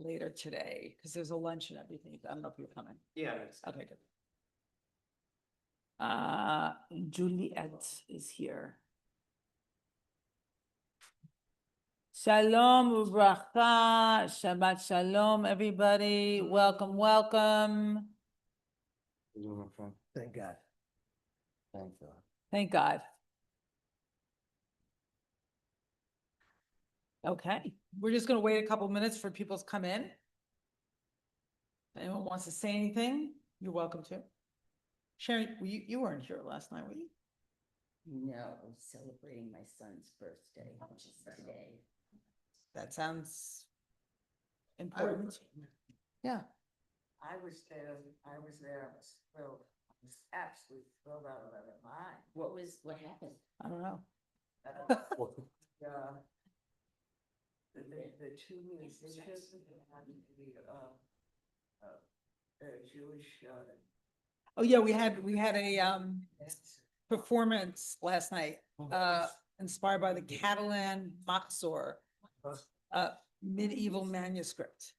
later today, because there's a lunch and everything. I don't know if you're coming. Yeah. Okay, good. Juliet is here. Shalom uvracha, Shabbat shalom, everybody. Welcome, welcome. Thank God. Thank God. Thank God. Okay, we're just gonna wait a couple minutes for people to come in. If anyone wants to say anything, you're welcome to. Sharon, you weren't here last night, were you? No, I was celebrating my son's birthday, which is today. That sounds important. Yeah. I was there, I was thrilled. I was absolutely thrilled out of my mind. What happened? I don't know. The two musicians happened to be, Jewish, Oh, yeah, we had a performance last night, inspired by the Catalan Maxor, medieval manuscript.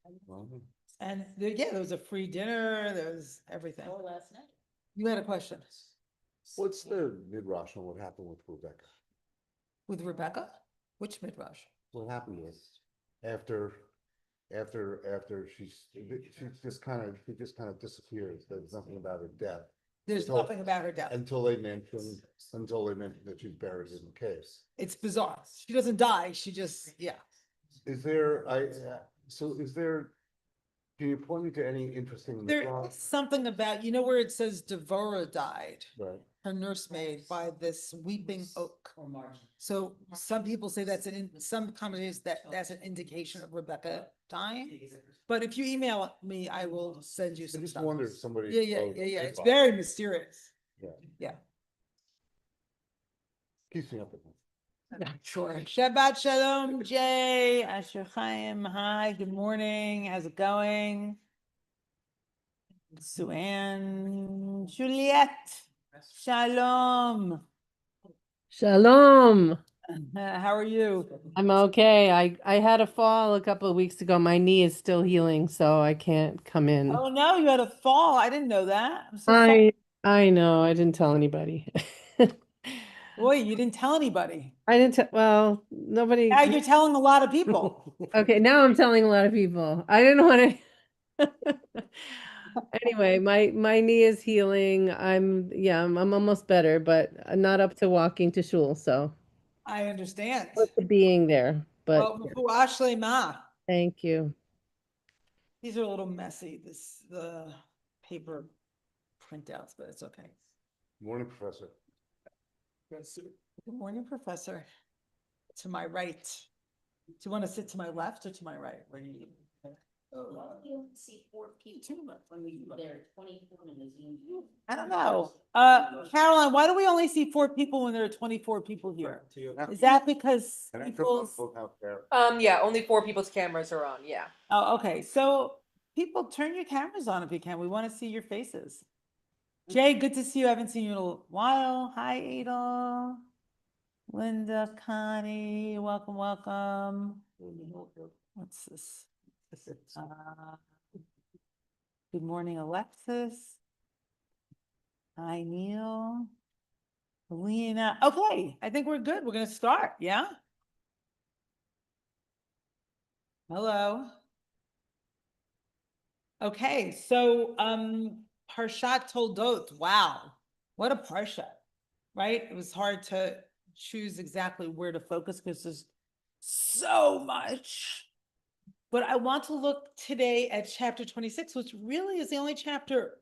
And there was a free dinner, there was everything. oh, last night. You had a question What's the midrash on what happened with Rebecca? with Rebecca? Which midrash? What happened was after she just kind of disappears. There's nothing about her death There's Until- nothing about her death. until they mention that she's buried in the cave. It's bizarre. She doesn't die. She just, yeah. Is there can you point me to any interesting There midrash? is something about, where it says Devorah died, Right. her nursemaid, by this weeping oak. Or March. So some people say some commentators that's an indication of Rebecca dying. But if you email me, I will send you I some just stuff. wonder if somebody. Yeah. It's very mysterious. Yeah. Keeps me up at night. Sure. Shabbat shalom, Jay, Asher Chaim. Hi, good morning. How's it going? Suanne, Juliet, shalom. Shalom. How are you? I'm okay. I had a fall a couple of weeks ago. My knee is still healing, so I can't come in. Oh no, you had a fall. I didn't know that. I'm so sorry. I know. I didn't tell anybody. Boy, you didn't tell anybody. I didn't tell, well, nobody. Now you're telling a lot of people. Okay, now I'm telling a lot of people. I didn't want to. Anyway, my knee is healing. I'm almost better, but not up to walking to shul, so I understand. what's the being there, but Well, Fuash Lema. thank you. These are a little messy, the paper printouts, but it's okay. Morning, Professor. Good morning, Professor. To my right. Do you want to sit to my left or to my right? Where do you? Well, you only see 4 people when we were there, 24 in the Zoom. I don't know. Caroline, why do we only see 4 people when there are 24 people here? Is that because Can I turn my people's? phone out there? Yeah, only 4 people's cameras are on, yeah. Oh, okay. So people, turn your cameras on if you can. We want to see your faces. Jay, good to see you. I haven't seen you in a while. Hi, Adel. Linda, Connie, welcome, welcome. What's this? Good morning, Alexis. Hi, Neil. Lena. Okay, I think we're good. We're going to start. Yeah. Hello. Okay, so Parshat Toldot. Wow, what a parsha, right? It was hard to choose exactly where to focus because there's so much. But I want to look today at chapter 26, which really is the only chapter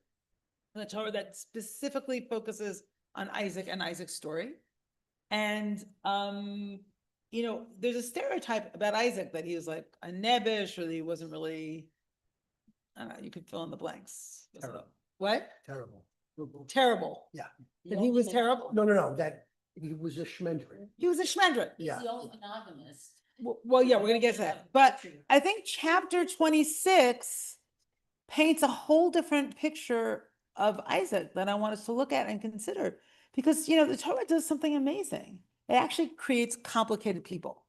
in the Torah that specifically focuses on Isaac and Isaac's story. And there's a stereotype about Isaac that he was like a nebbish, or that he wasn't really. You could fill in the blanks. Terrible. What? Terrible. Terrible. Yeah. That he was terrible. No, that he was a schmendrick. He was a schmendrick. He's Yeah. the only monogamist. Well, yeah, we're gonna get to that. But I think chapter 26 paints a whole different picture of Isaac that I want us to look at and consider. Because the Torah does something amazing. It actually creates complicated people.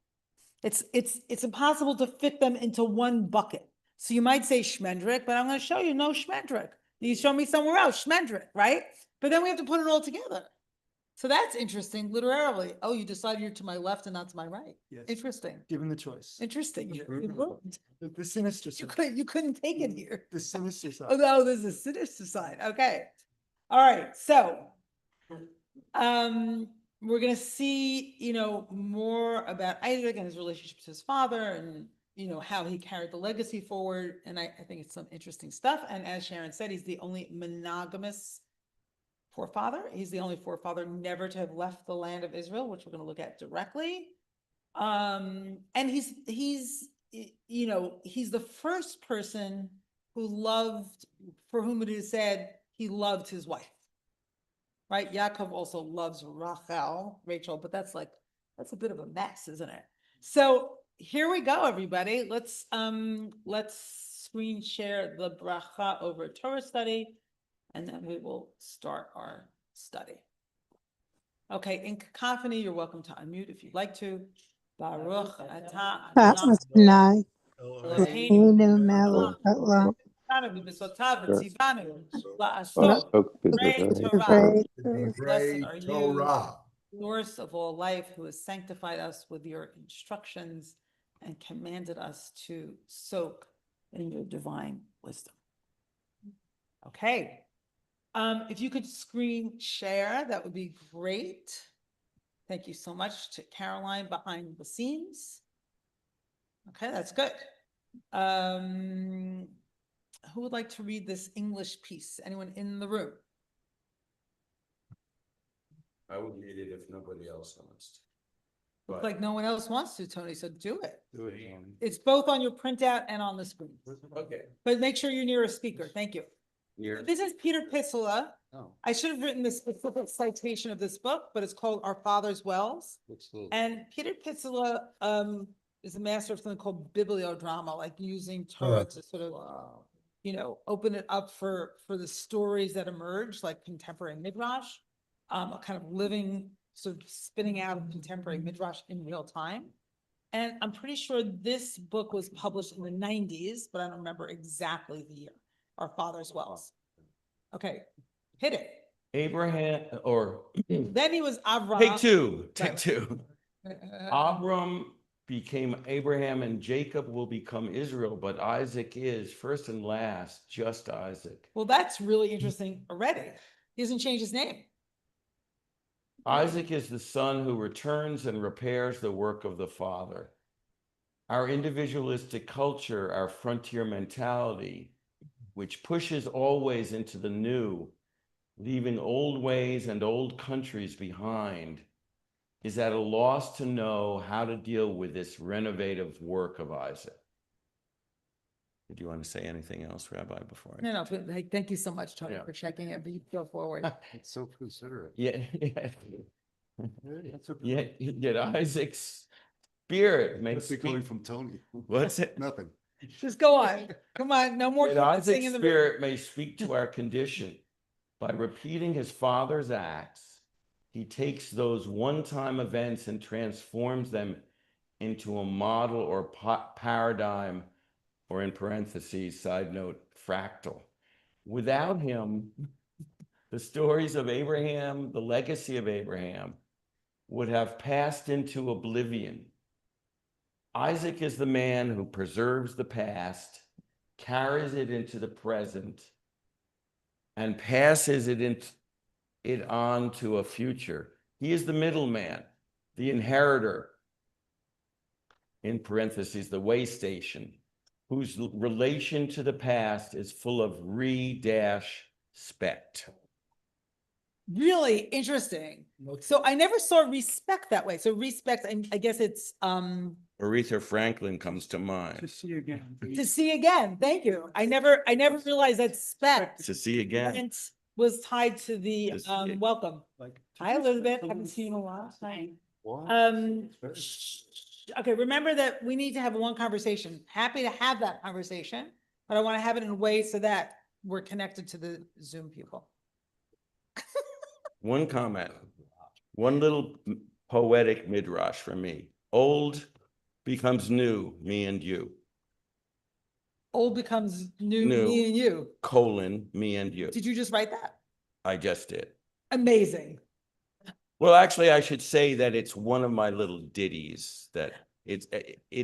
It's impossible to fit them into one bucket. So you might say Schmendrick, but I'm going to show you no Schmendrick. You show me somewhere else, Schmendrick, right? But then we have to put it all together. So that's interesting, literally. Oh, you decided you're to my left and not to my right. Yes. Interesting. Given the choice. Interesting. You wouldn't. The sinister You side. you couldn't take it here. The sinister Oh, side. no, there's a sinister side. Okay. All right. So, we're gonna see, more about Isaac and his relationship to his father and, how he carried the legacy forward. And I think it's some interesting stuff. And as Sharon said, he's the only monogamous forefather. He's the only forefather never to have left the land of Israel, which we're gonna look at directly. And he's the first person for whom it is said he loved his wife. Right? Yaakov also loves Rachel, but that's a bit of a mess, isn't it? So here we go, everybody. Let's screen share the bracha over Torah study, and then we will start our study. Okay, in cacophony, you're welcome to unmute if you'd like to. Baruch atah Adonai Eloheinu melech haolam v'mitzvotav v'tzivanu la'asot divrei Torah. Blessed are you, source of all life, who has sanctified us with your instructions and commanded us to soak in your divine wisdom. Okay. If you could screen share, that would be great. Thank you so much to Caroline behind the scenes. Okay, that's good. Who would like to read this English piece? Anyone in the room? I would read it if nobody else wants to. Looks like no one else wants to, Tony, so do it. Do it again. It's both on your printout and on the screen. Okay. But make sure you're near a speaker. Thank you. You're, This is Peter Pitzela. oh, I should have written the specific citation of this book, but it's called Our Father's Wells. looks little. And Peter Pitzela is a master of something called bibliodrama, like using Torah to sort of, open it up for the stories that emerge, like contemporary midrash, a kind of living, sort of spinning out of contemporary midrash in real time. And I'm pretty sure this book was published in the 90s, but I don't remember exactly the year. Our Father's Wells. Okay, hit it. Abraham, or Then he was Avraham. take two. Abram became Abraham and Jacob will become Israel, but Isaac is first and last, just Isaac. Well, that's really interesting already. He doesn't change his name. Isaac is the son who returns and repairs the work of the father. Our individualistic culture, our frontier mentality, which pushes always into the new, leaving old ways and old countries behind, is at a loss to know how to deal with this renovative work of Isaac. Did you want to say anything else, Rabbi, before I? No, but, hey, thank you so much, Tony, Yeah. for checking it, but you go forward. It's so considerate. Yeah, That's what- yet Isaac's spirit makes Must be coming from Tony. What's it? Nothing. Just go on. Come on, no more. Yet dancing Isaac's in the spirit may speak to our condition. By repeating his father's acts, he takes those one-time events and transforms them into a model or paradigm, or in parentheses, side note, fractal. Without him, the stories of Abraham, the legacy of Abraham, would have passed into oblivion. Isaac is the man who preserves the past, carries it into the present, and passes it on to a future. He is the middleman, the inheritor, in parentheses, the way station, whose relation to the past is full of respect. Really interesting. So I never saw respect that way. So respect, I guess it's Aretha Franklin comes to mind. To see again. to see again. Thank you. I never realized that spect To see again. was tied to the To see again. welcome. Like. Hi, Elizabeth. Haven't seen you in a while. Hi. What? Okay, remember that we need to have one conversation. Happy to have that conversation, but I want to have it in a way so that we're connected to the Zoom people. One comment, one little poetic midrash from me. Old becomes new, me and you. old becomes new, New. me and you. colon, me and you. Did you just write that? I just did. Amazing. Well, actually, I should say that it's one of my little ditties that it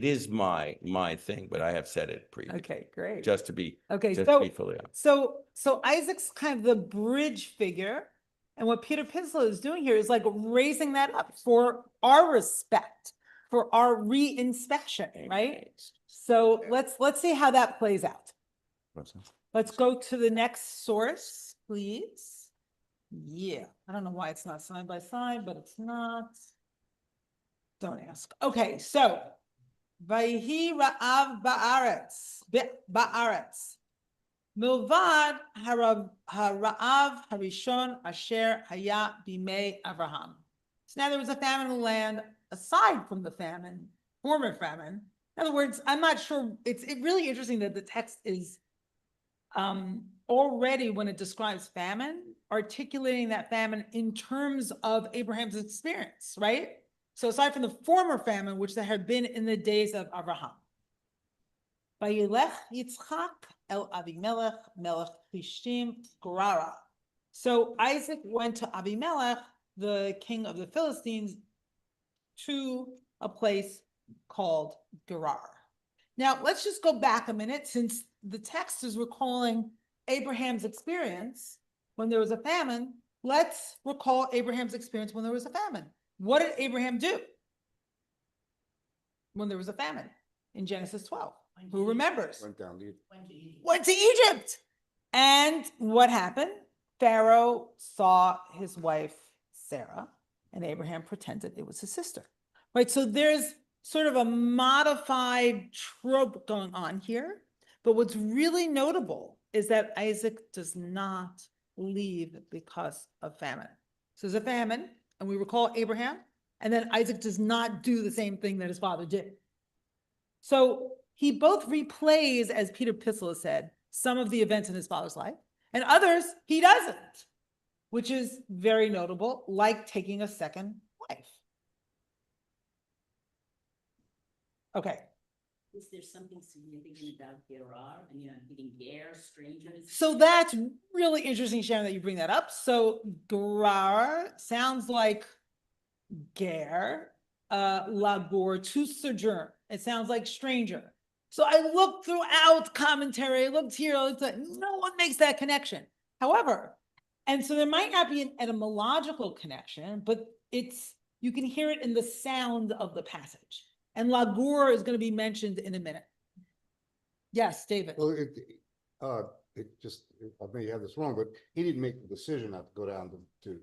is my thing, but I have said it previously, Okay, great. just to be Okay, just to so be fully honest. so Isaac's kind of the bridge figure, and what Peter Pislow is doing here is like raising that up for our respect, for our re-inspection, right? So let's see how that plays out. Let's go to the next source, please. Yeah, I don't know why it's not side by side, but it's not. Don't ask. Okay, so Vayhi Ra'av Ba'aretz, Ba'aretz. Milvad Hara'av Harishon Asher Haya Bimei Avraham. So now there was a famine in the land aside from the famine, former famine. In other words, I'm not sure, it's really interesting that the text is already, when it describes famine, articulating that famine in terms of Abraham's experience, right? So aside from the former famine, which there had been in the days of Abraham. Vayilech Yitzchak el Avimelech melech Plishtim Gerara. So Isaac went to Avimelech, the king of the Philistines, to a place called Gerar. Now, let's just go back a minute, since the text is recalling Abraham's experience when there was a famine. Let's recall Abraham's experience when there was a famine. What did Abraham do when there was a famine in Genesis 12? Who remembers? Went down the. Went to Egypt. And what happened? Pharaoh saw his wife, Sarah, and Abraham pretended it was his sister. Right? So there's sort of a modified trope going on here. But what's really notable is that Isaac does not leave because of famine. So there's a famine, and we recall Abraham, and then Isaac does not do the same thing that his father did. So he both replays, as Peter Pislow said, some of the events in his father's life, and others he doesn't, which is very notable, like taking a second wife. Okay. Is there something significant about Gerar? I mean, I'm thinking Ger, strangers. So that's really interesting, Sharon, that you bring that up. So Gerar sounds like ger, labor, to sojourn. It sounds like stranger. So I looked throughout commentary, I looked here, I looked at, no one makes that connection. However, and so there might not be an etymological connection, but you can hear it in the sound of the passage. And Lagur is going to be mentioned in a minute. Yes, David. Well, it just, I may have this wrong, but he didn't make the decision not to go down to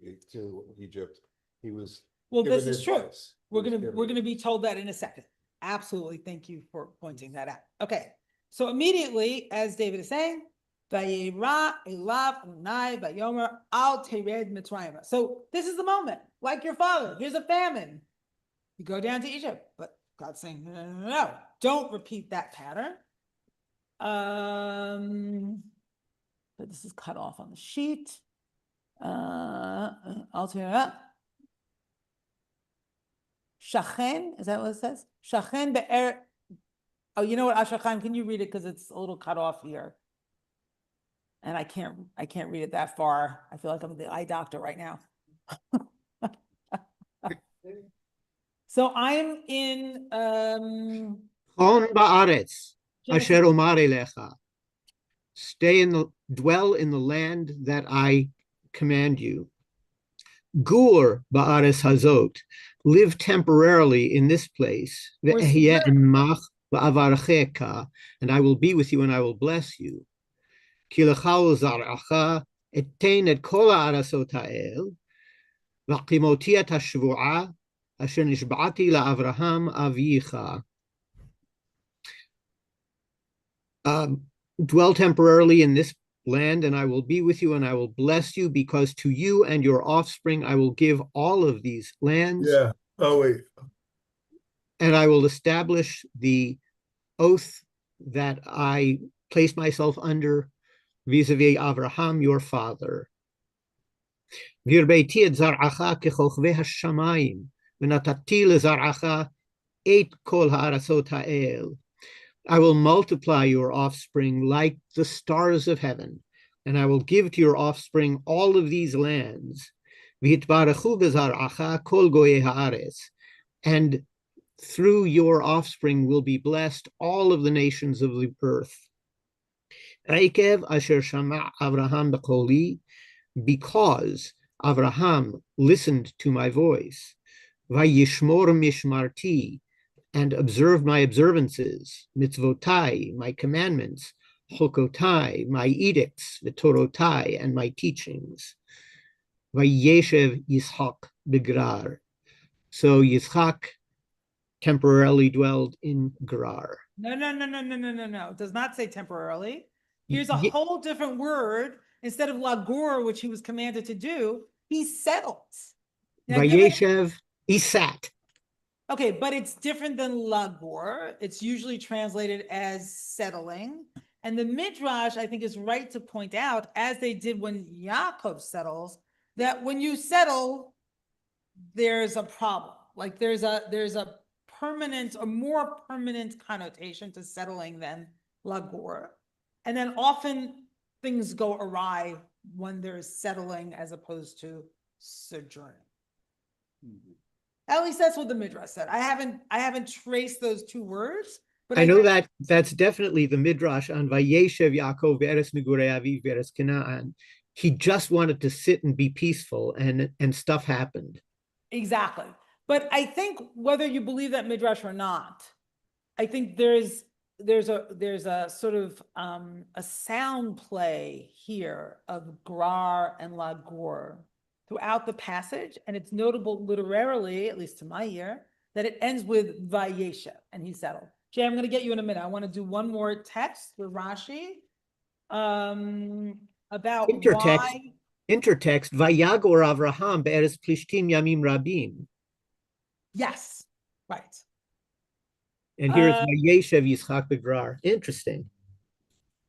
Egypt. He was. Well, given this is true. advice. He We're was gonna given- be told that in a second. Absolutely. Thank you for pointing that out. Okay. So immediately, as David is saying, Vayera elav Adonai vayomer al tered Mitzrayim. So this is the moment, like your father. Here's a famine. You go down to Egypt, but God's saying, no, don't repeat that pattern. But this is cut off on the sheet. I'll tear it up. Shachen, is that what it says? Shachen be'er. Oh, you know what, Ashachan, can you read it? Because it's a little cut off here. And I can't read it that far. I feel like I'm the eye doctor right now. So I'm in Chon ba'aretz, Genesis- asher omar elecha. Dwell in the land that I command you. Gur ba'aretz hazot, live temporarily in this place. Where's Ve'ehyeh Gur? imach va'avarchecha, and I will be with you and I will bless you. Ki lecha u'zar'acha etein et kol ha'arasot ha'el, v'chimoti et hashvu'ah, asher nishba'ati la'Avraham avicha. Dwell temporarily in this land, and I will be with you, and I will bless you, because to you and your offspring I will give all of these lands. Yeah, oh wait, And I will establish the oath that I place myself under vis-a-vis Avraham, your father. Virbeiti et zar'acha kechochvei hashamayim, v'natati lezar'acha et kol ha'arasot ha'el. I will multiply your offspring like the stars of heaven, and I will give to your offspring all of these lands. V'yitbarechu b'zar'acha kol goyei haaretz. And through your offspring will be blessed all of the nations of the earth. Eikev asher shama Avraham b'koli, because Avraham listened to my voice. Vayishmor mishmarti, and observed my observances, mitzvotai, my commandments, chokotai, my edicts, v'torotai, and my teachings. Vayeshev Yitzchak begrar. So Yitzchak temporarily dwelled in Gerar. No. It does not say temporarily. Here's a whole different word. Instead of lagur, which he was commanded to do, he settles. Now, Vayeshev, he sat. Okay, but it's different than lagur. It's usually translated as settling. And the Midrash, I think, is right to point out, as they did when Yaakov settles, that when you settle, there's a problem. Like there's a permanent, a more permanent connotation to settling than lagur. And then often things go awry when there's settling as opposed to sojourning. At least that's what the Midrash said. I haven't traced those two words, but I know that that's definitely the Midrash on Vayeshev Yaakov Ve'eres Migurei Aviv Ve'eres Canaan. He just wanted to sit and be peaceful, and stuff happened. Exactly. But I think whether you believe that Midrash or not, I think there's a sort of a sound play here of Grar and Lagur throughout the passage, and it's notable literarily, at least to my ear, that it ends with Vayeshev, and he settled. Jay, I'm going to get you in a minute. I want to do one more text with Rashi about Intertext, Vayagor Avraham be'eretz Plishtim Yamim Rabim. Yes, right. And here it's Vayeshev Yitzchak begrar. Interesting.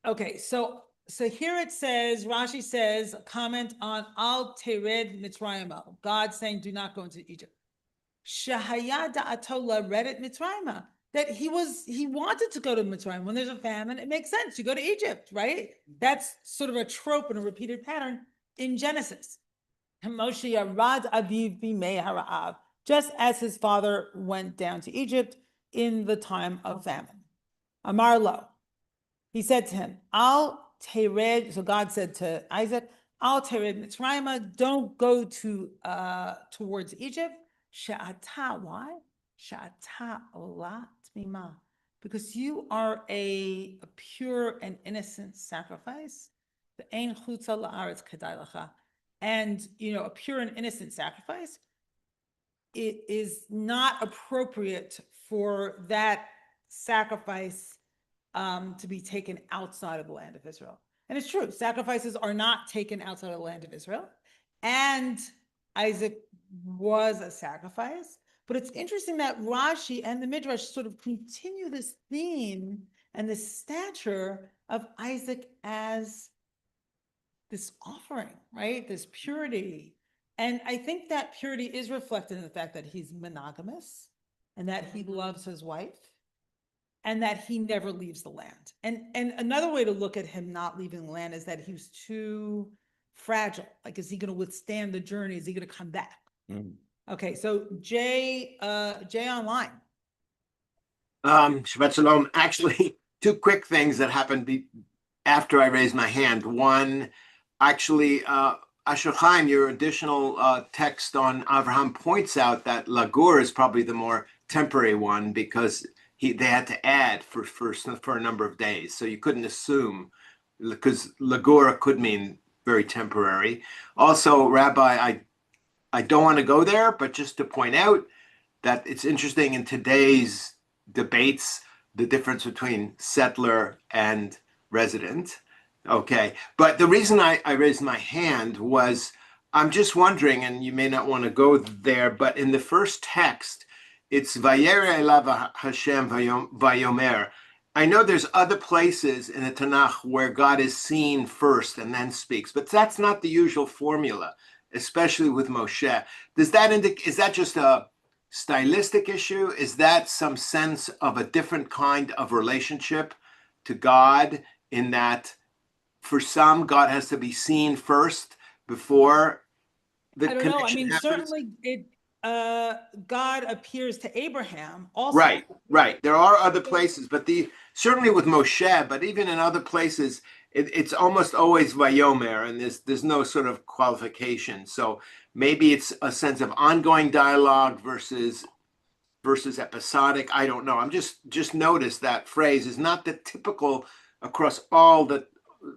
Okay, so here it says, Rashi says, a comment on Al Tered Mitzrayim, God saying, do not go into Egypt. Shahaya da'atola read it Mitzrayim, that he wanted to go to Mitzrayim. When there's a famine, it makes sense. You go to Egypt, right? That's sort of a trope and a repeated pattern in Genesis. Moshe yarad aviv bimei hara'av, just as his father went down to Egypt in the time of famine. Amar lo, he said to him, Al tered, so God said to Isaac, Al tered Mitzrayim, don't go to towards Egypt. Sha'ata, why? Sha'ata olat mima, because you are a pure and innocent sacrifice. The ein chutza la'aretz kedai lacha, and a pure and innocent sacrifice, it is not appropriate for that sacrifice to be taken outside of the land of Israel. And it's true, sacrifices are not taken outside of the land of Israel. And Isaac was a sacrifice. But it's interesting that Rashi and the Midrash sort of continue this theme and this stature of Isaac as this offering, right? This purity. And I think that purity is reflected in the fact that he's monogamous and that he loves his wife and that he never leaves the land. And another way to look at him not leaving the land is that he was too fragile. Like, is he going to withstand the journey? Is he going to come back? Okay, so Jay online. Shabbat Shalom. Actually, two quick things that happened after I raised my hand. One, actually, Asher Chaim, your additional text on Avraham points out that Lagur is probably the more temporary one because they had to add for a number of days. So you couldn't assume, because Lagur could mean very temporary. Also, Rabbi, I don't want to go there, but just to point out that it's interesting in today's debates, the difference between settler and resident. Okay, but the reason I raised my hand was I'm just wondering, and you may not want to go there, but in the first text, it's Vayere elav Hashem vayomer. I know there's other places in the Tanakh where God is seen first and then speaks, but that's not the usual formula, especially with Moshe. Does that indicate, is that just a stylistic issue? Is that some sense of a different kind of relationship to God, in that for some, God has to be seen first before the I don't know. I connection mean, happens? certainly God appears to Abraham also. Right, right. There are other places, but certainly with Moshe, but even in other places, it's almost always Vayomer, and there's no sort of qualification. So maybe it's a sense of ongoing dialogue versus episodic. I don't know. I'm just noticed that phrase is not the typical across all the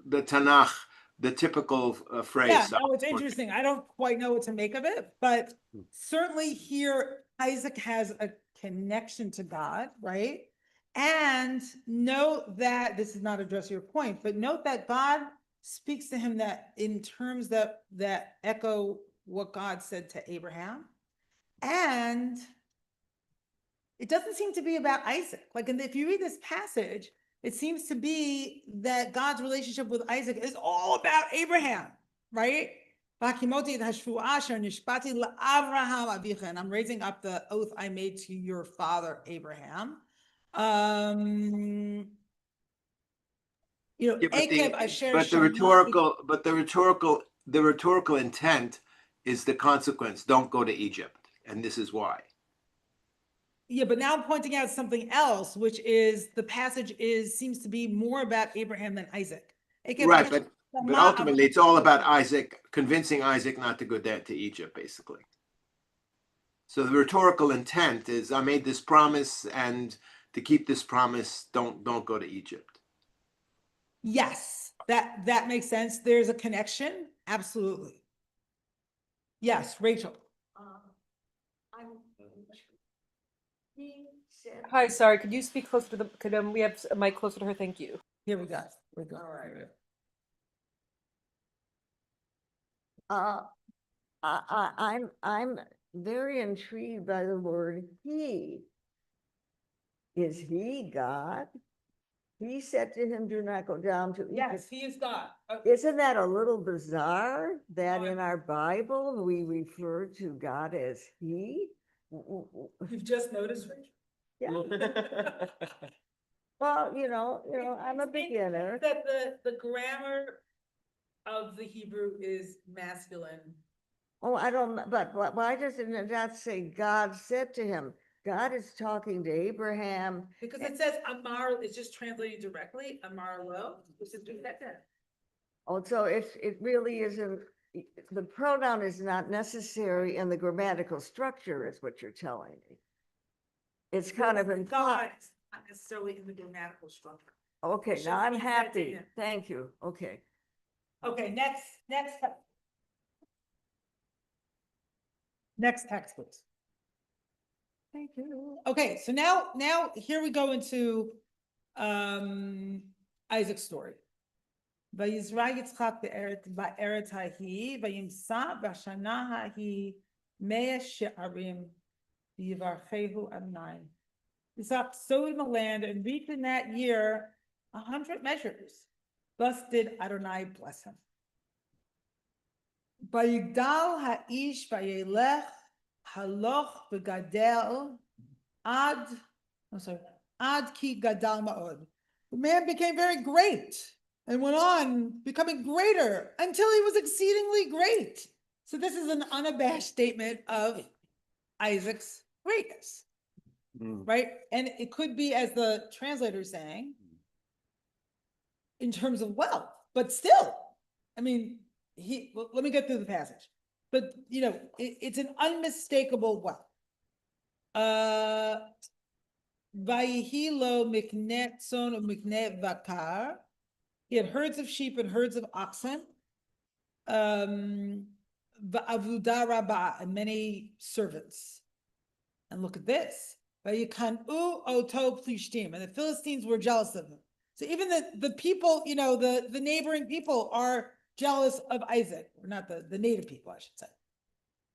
Tanakh, the typical phrase. Yeah, So, no, it's interesting. I don't quite know what to make of it, but certainly here Isaac has a connection to God, right? And note that this is not addressing your point, but note that God speaks to him that in terms that echo what God said to Abraham. And it doesn't seem to be about Isaac. Like, if you read this passage, it seems to be that God's relationship with Isaac is all about Abraham, right? And I'm raising up the oath I made to your father Abraham. You know, but the rhetorical intent is the consequence. Don't go to Egypt, and this is why. Yeah, but now I'm pointing out something else, which is the passage seems to be more about Abraham than Isaac. Right, but ultimately it's all about Isaac, convincing Isaac not to go there to Egypt, basically. So the rhetorical intent is, I made this promise, and to keep this promise, don't go to Egypt. Yes, that makes sense. There's a connection. Absolutely. Yes, Rachel. Hi, sorry, could you speak closer to could we have a mic closer to her? Thank you. Here we go. All right. I'm very intrigued by the word he. Is he God? He said to him, do not go down to Egypt. Yes, he is God. Isn't that a little bizarre that in our Bible we refer to God as he? You've just noticed, Rachel? Yeah. Well, I'm a beginner. That the grammar of the Hebrew is masculine. Oh, I don't, but why doesn't it not say God said to him? God is talking to Abraham. Because it says Amar, it's just translated directly, Amar lo. Oh, so it really isn't, the pronoun is not necessary in the grammatical structure, is what you're telling me. It's kind of implied. God, not necessarily in the grammatical structure. Okay, now I'm happy. Thank you. Okay. Okay, next text, please. Thank you. Okay, so now here we go into Isaac's story. Vayizra Yitzchak ba'eret hahi, vayimsa b'shana hahi mea she'arim v'yivarchehu Adonai. Isaac sowed in the land and reaped in that year 100 measures. Thus did Adonai bless him. Vayigdal ha'ish vayelech haloch v'gadel ad ki gadal ma'od. The man became very great and went on becoming greater until he was exceedingly great. So this is an unabashed statement of Isaac's greatness, right? And it could be, as the translator is saying, in terms of wealth, but still, I mean, let me get through the passage. But, it's an unmistakable wealth. Vayihilo miknet son or miknet vakar. He had herds of sheep and herds of oxen. Va'avuda rabba, and many servants. And look at this. Vayikanu oto plishtim, and the Philistines were jealous of him. So even the people, the neighboring people are jealous of Isaac, or not the native people, I should say.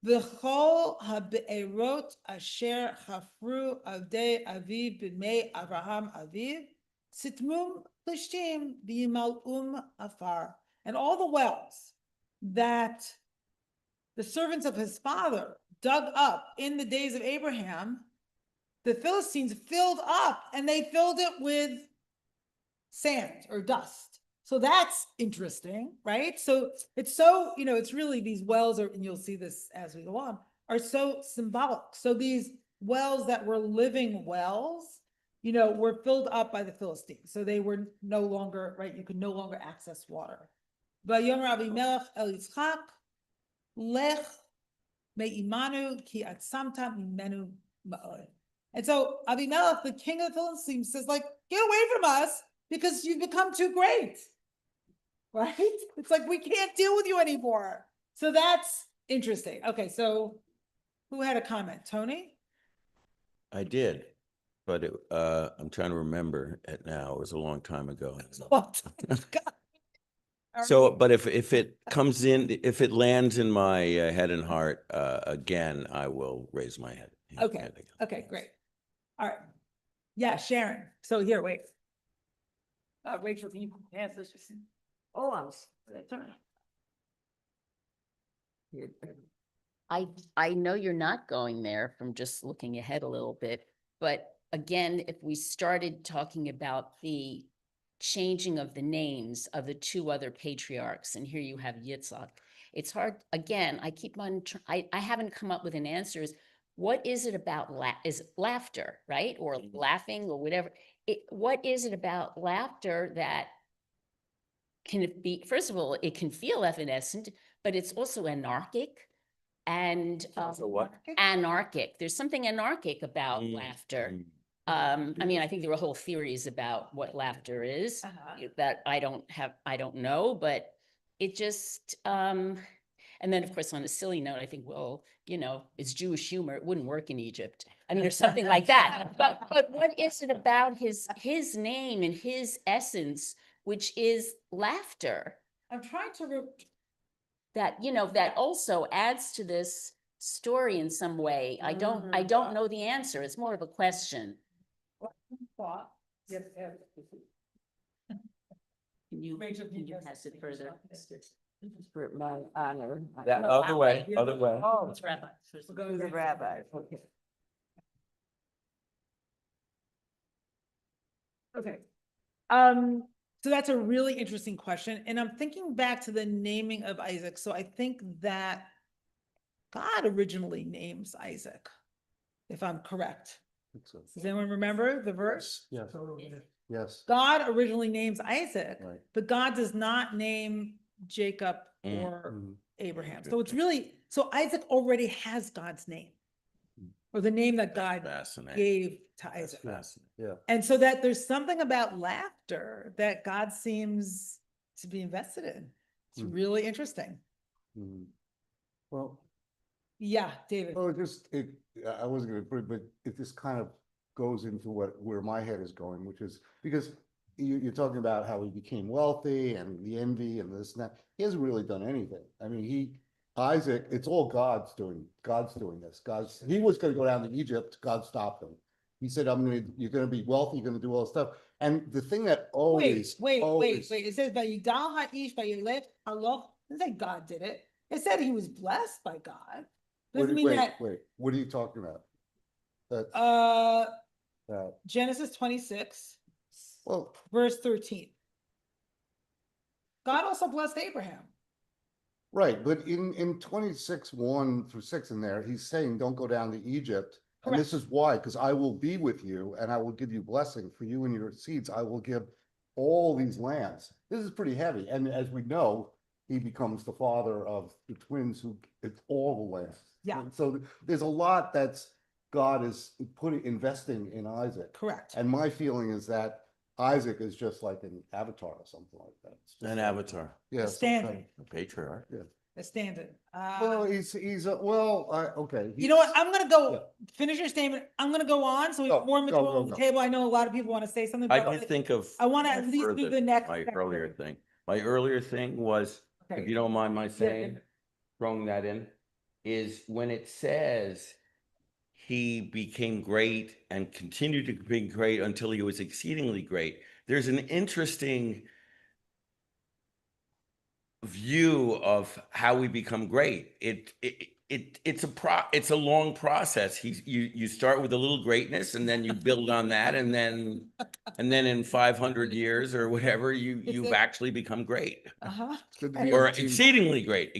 V'chol ha'be'erot asher chafru avdei aviv b'mei Avraham aviv sitmum plishtim v'yimal'um afar. And all the wells that the servants of his father dug up in the days of Abraham, the Philistines filled up and they filled it with sand or dust. So that's interesting, right? So it's so, it's really these wells are, and you'll see this as we go on, are so symbolic. So these wells that were living wells, were filled up by the Philistines. So they were no longer, right? You could no longer access water. Vayomer Avimelech el Yitzchak, lech me'imanu ki atzamta mimenu ma'od. And so Avimelech, the king of the Philistines, says, like, get away from us because you've become too great. Right? It's like, we can't deal with you anymore. So that's interesting. Okay, so who had a comment? Tony? I did, but I'm trying to remember it now. It was a long time ago. So, but if it comes in, if it lands in my head and heart again, I will raise my head. Okay. hand again. Okay, great. All right. Yeah, Sharon. So here, wait. Rachel, can you answer this? Oh, I'm. I know you're not going there from just looking ahead a little bit, but again, if we started talking about the changing of the names of the two other patriarchs, and here you have Yitzhak, it's hard, again, I keep on, I haven't come up with an answer. Is what is it about, is laughter, right? Or laughing or whatever. What is it about laughter that can it be, first of all, it can feel evanescent, but it's also anarchic. And So what? anarchic. There's something anarchic about laughter. I mean, I think there were whole theories about what laughter is that I don't know, but it just, and then of course, on a silly note, I think, well, it's Jewish humor. It wouldn't work in Egypt. I mean, or something like that. But what is it about his name and his essence, which is laughter? I'm trying to That, that also adds to this story in some way. I don't know the answer. It's more of a question. thought. Yes, Can you pass it further? For my honor. That other way, other way. Oh, It's rabbi. we'll go to the rabbi. Okay. Okay. So that's a really interesting question. And I'm thinking back to the naming of Isaac. So I think that God originally names Isaac, if I'm correct. Does anyone remember the verse? Yes, yes. God originally names Isaac, Right. but God does not name Jacob Mm. or Mhm. Abraham. So it's really, so Isaac already has God's name, or the name that God Fascinating. gave to Isaac. Fascinating. Yeah. And so that there's something about laughter that God seems to be invested in. It's Mm. really interesting. Mhm. Well, Yeah, David. well, I wasn't gonna put it, but it just kind of goes into where my head is going, which is because you're talking about how he became wealthy and the envy and this and that. He hasn't really done anything. I mean, Isaac, it's all God's doing this. He was gonna go down to Egypt, God stopped him. He said, you're gonna be wealthy, you're gonna do all this stuff. And the thing that always. Wait. It says by Yidal Ha'ish by Yilech Haloch. It doesn't say God did it. It said he was blessed by God. Doesn't mean that. Wait, what are you talking about? That's, Genesis 26, well, verse 13. God also blessed Abraham. right, but in 26:1-6 in there, he's saying, don't go down to Egypt. And this is why, because I will be with you and I will give you blessing for you and your seeds. I will give all these lands. This is pretty heavy. And as we know, he becomes the father of the twins who it's all the land. Yeah. And so there's a lot that's God is investing in Isaac. Correct. And my feeling is that Isaac is just like an avatar or something like that. It's just An like- avatar, Yeah. A some kind stand-in. a patriarch. A stand-in. Well, okay. You know what? I'm gonna go Yeah. finish your statement. I'm gonna go on. So we have Go, more go, material go, on the go. table. I know a lot of people want to say something. I but can think of. I want to at least do further the next. My next earlier thing. thing. My earlier thing was, Okay. if you don't mind my Yeah, saying, throwing that in, is when it says he became great and continued to be great until he was exceedingly great. There's an interesting view of how we become great. it's a long process. You start with a little greatness and then you build on that, and then in 500 years or whatever, you've actually become great. Uh-huh. It's good to be Or on the team. exceedingly great.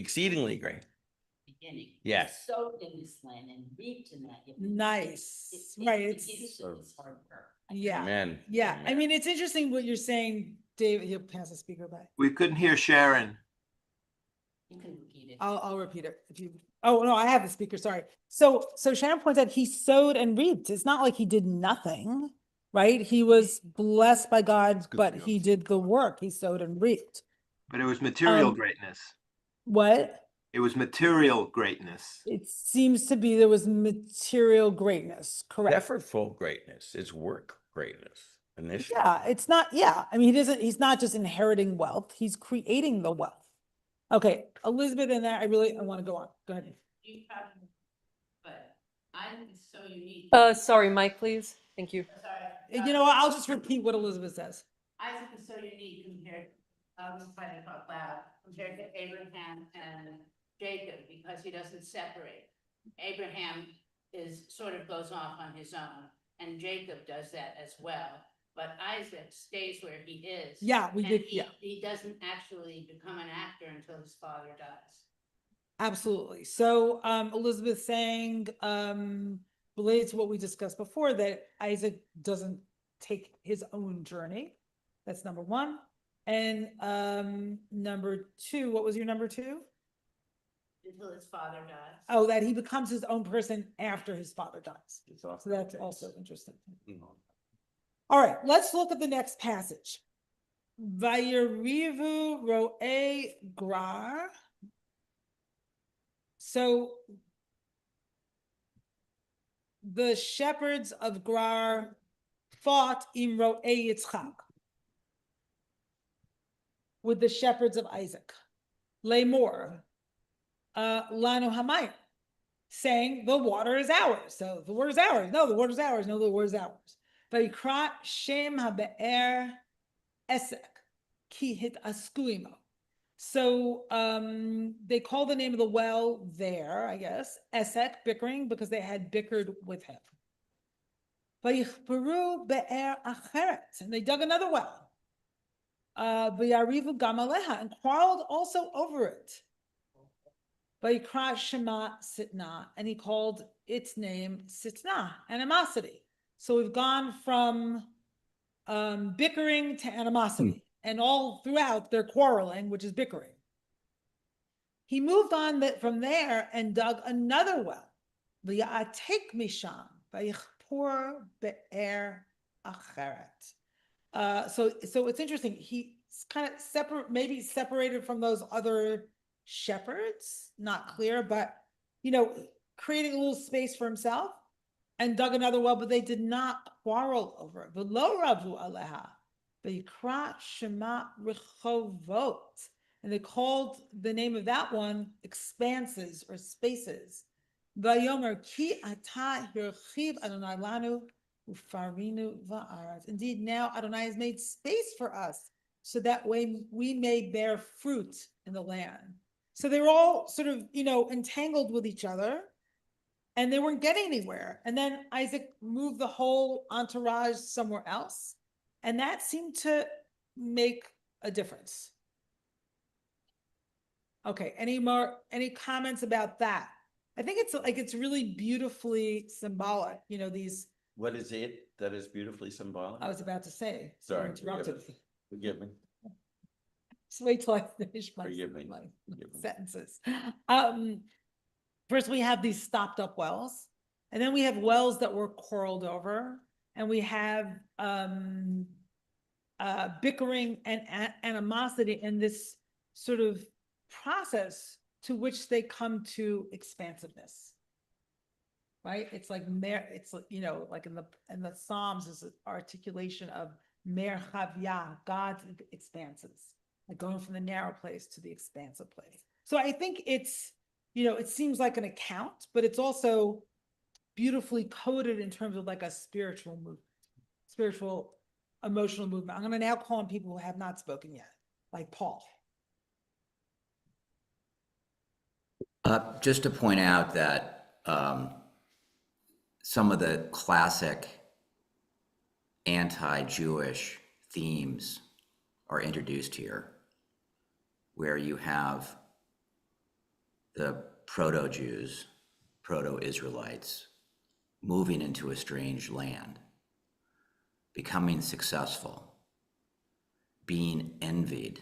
Beginning. Yes. Sowed in this land and reaped in that. Nice. Right, it's- begins with this hard work. Yeah. Amen. Yeah, I Amen. mean, it's interesting what you're saying, David. He'll pass the speaker by. We couldn't hear Sharon. You can repeat it. I'll repeat it if you, oh, no, I have the speaker, sorry. So Sharon points out he sowed and reaped. It's not like he did nothing, right? He was blessed by God, good to but be on he the did the work. He sowed and reaped. But it was material Um, greatness. What? It was material greatness. It seems to be there was material greatness, correct? Effortful greatness is work greatness. Initially. Yeah, it's not, yeah. I mean, he's not just inheriting wealth, he's creating the wealth. Okay, Elizabeth, and that I want to go on. Go ahead. But I think it's so unique. Sorry, Mike, please. Thank you. You know what? I'll just repeat what Elizabeth says. Isaac is so unique compared, I was fighting out loud, compared to Abraham and Jacob, because he doesn't separate. Abraham sort of goes off on his own, and Jacob does that as well. But Isaac stays where he is. Yeah, we and did, he- yeah. He doesn't actually become an actor until his father dies. Absolutely. So Elizabeth saying, related to what we discussed before, that Isaac doesn't take his own journey. That's number one. And number two, what was your number two? Until his father dies. Oh, that he becomes his own person after his father dies. So that's also interesting. All right, let's look at the next passage. Vayerivu ro'e grar. So the shepherds of Grar fought in ro'e Yitzchak with the shepherds of Isaac. Lamor, lanu hamayim, saying the water is ours. So the water is ours. No, the water is ours. No, the water is ours. Vayikra shem habe'er esek ki hit askuimo. So they call the name of the well there, I guess, Esek, bickering, because they had bickered with him. Vayichperu be'er acheret, and they dug another well. Vayarivu gamaleha, and quarreled also over it. Vayikra shema sitna, and he called its name sitna, animosity. So we've gone from bickering to animosity. And all throughout they're quarreling, which is bickering. He moved on from there and dug another well. V'ya'atek misham v'yichpor be'er acheret. So it's interesting. He's kind of maybe separated from those other shepherds, not clear, but creating a little space for himself and dug another well, but they did not quarrel over it. V'lo ravu aleha. Vayikra Shema Rechovot, and they called the name of that one expanses or spaces. Vayomer Ki Ata Hirchiv Adonai Lanu Ufarinu Va'aretz. Indeed, now Adonai has made space for us, so that way we may bear fruit in the land. So they were all sort of, entangled with each other, and they weren't getting anywhere. And then Isaac moved the whole entourage somewhere else. And that seemed to make a difference. Okay, any comments about that? I think it's really beautifully symbolic, these. What is it that is beautifully symbolic? I was about to say. you Sorry, interrupted me. Forgive me. Just wait till I finish my Forgive me. sentences. First we have these stopped up wells, and then we have wells that were quarreled over, and we have bickering and animosity in this sort of process to which they come to expansiveness. Right? It's like like in the Psalms is an articulation of merchavya, God's expanses, like going from the narrow place to the expansive place. So I think it's, it seems like an account, but it's also beautifully coded in terms of like a spiritual movement, spiritual emotional movement. I'm going to now call on people who have not spoken yet, like Paul. Just to point out that some of the classic anti-Jewish themes are introduced here, where you have the proto-Jews, proto-Israelites moving into a strange land, becoming successful, being envied,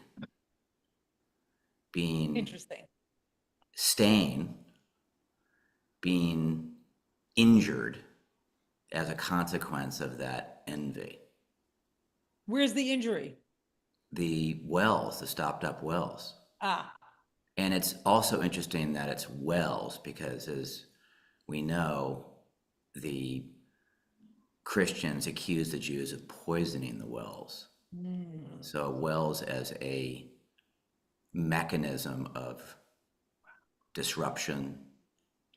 being Interesting. staying, being injured as a consequence of that envy. Where's the injury? The wells, the stopped up wells. Ah, And it's also interesting that it's wells because, as we know, the Christians accuse the Jews of poisoning the wells. So wells as a mechanism of disruption,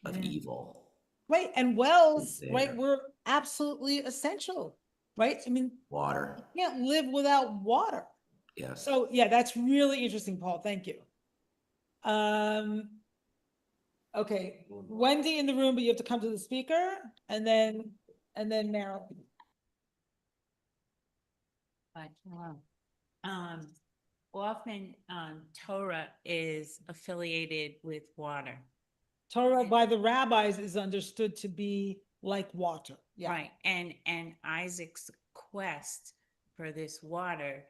of evil. right. And wells, There. right, were absolutely essential, right? I mean, Water, you can't live without water. yes. So yeah, that's really interesting, Paul. Thank you. Okay, Wendy in the room, but you have to come to the speaker, and then Meryl. But, often, Torah is affiliated with water. Torah by the rabbis is understood to be like water. Yeah. Right, and Isaac's quest for this water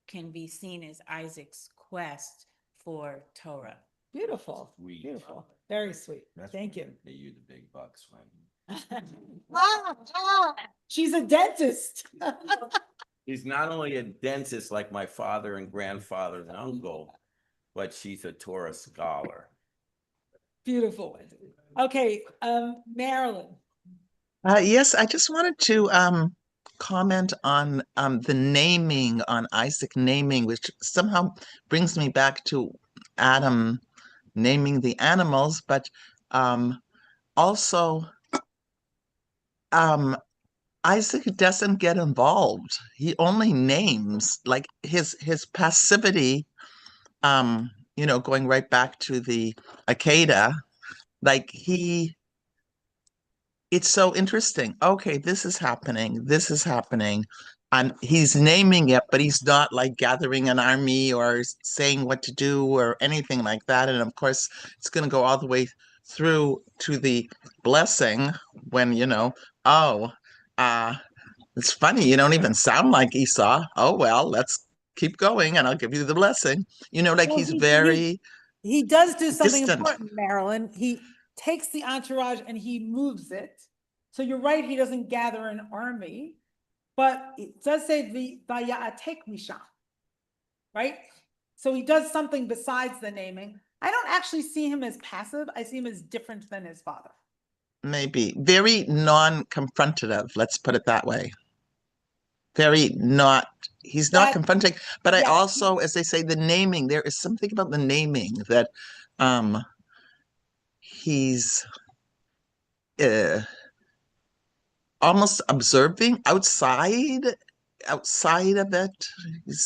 can be seen as Isaac's quest for Torah. Beautiful, Sweet. beautiful, very sweet. That's Thank why you. they pay you the big bucks, when She's a dentist. he's not only a dentist like my father and grandfather and uncle, but she's a Torah scholar. Beautiful. Okay, Marilyn. Yes, I just wanted to comment on the naming, on Isaac naming, which somehow brings me back to Adam naming the animals, but also Isaac doesn't get involved. He only names, like his passivity, going right back to the Akeda, like it's so interesting. Okay, this is happening. This is happening. And he's naming it, but he's not like gathering an army or saying what to do or anything like that. And of course, it's going to go all the way through to the blessing when, oh, it's funny. You don't even sound like Esau. Oh, well, let's keep going and I'll give you the blessing. Like Well, he's very he does do something distant. important, Marilyn. He takes the entourage and he moves it. So you're right, he doesn't gather an army, but it does say the Vaya'atek Misham, right? So he does something besides the naming. I don't actually see him as passive. I see him as different than his father. Maybe very non-confrontative, let's put it that way. He's not confronting, but I also, as they say, the naming, there is something about the naming that he's almost observing outside of it.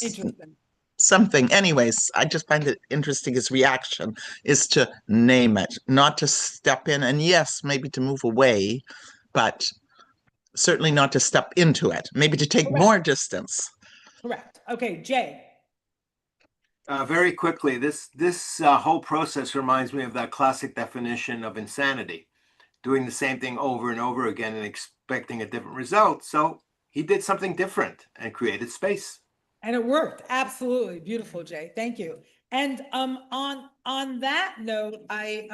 Interesting. Something. Anyways, I just find it interesting. His reaction is to name it, not to step in, and yes, maybe to move away, but certainly not to step into it, maybe to take more distance. Correct. Okay, Jay. Very quickly, this whole process reminds me of that classic definition of insanity, doing the same thing over and over again and expecting a different result. So he did something different and created space. And it worked. Absolutely. Beautiful, Jay. Thank you. And on that note, I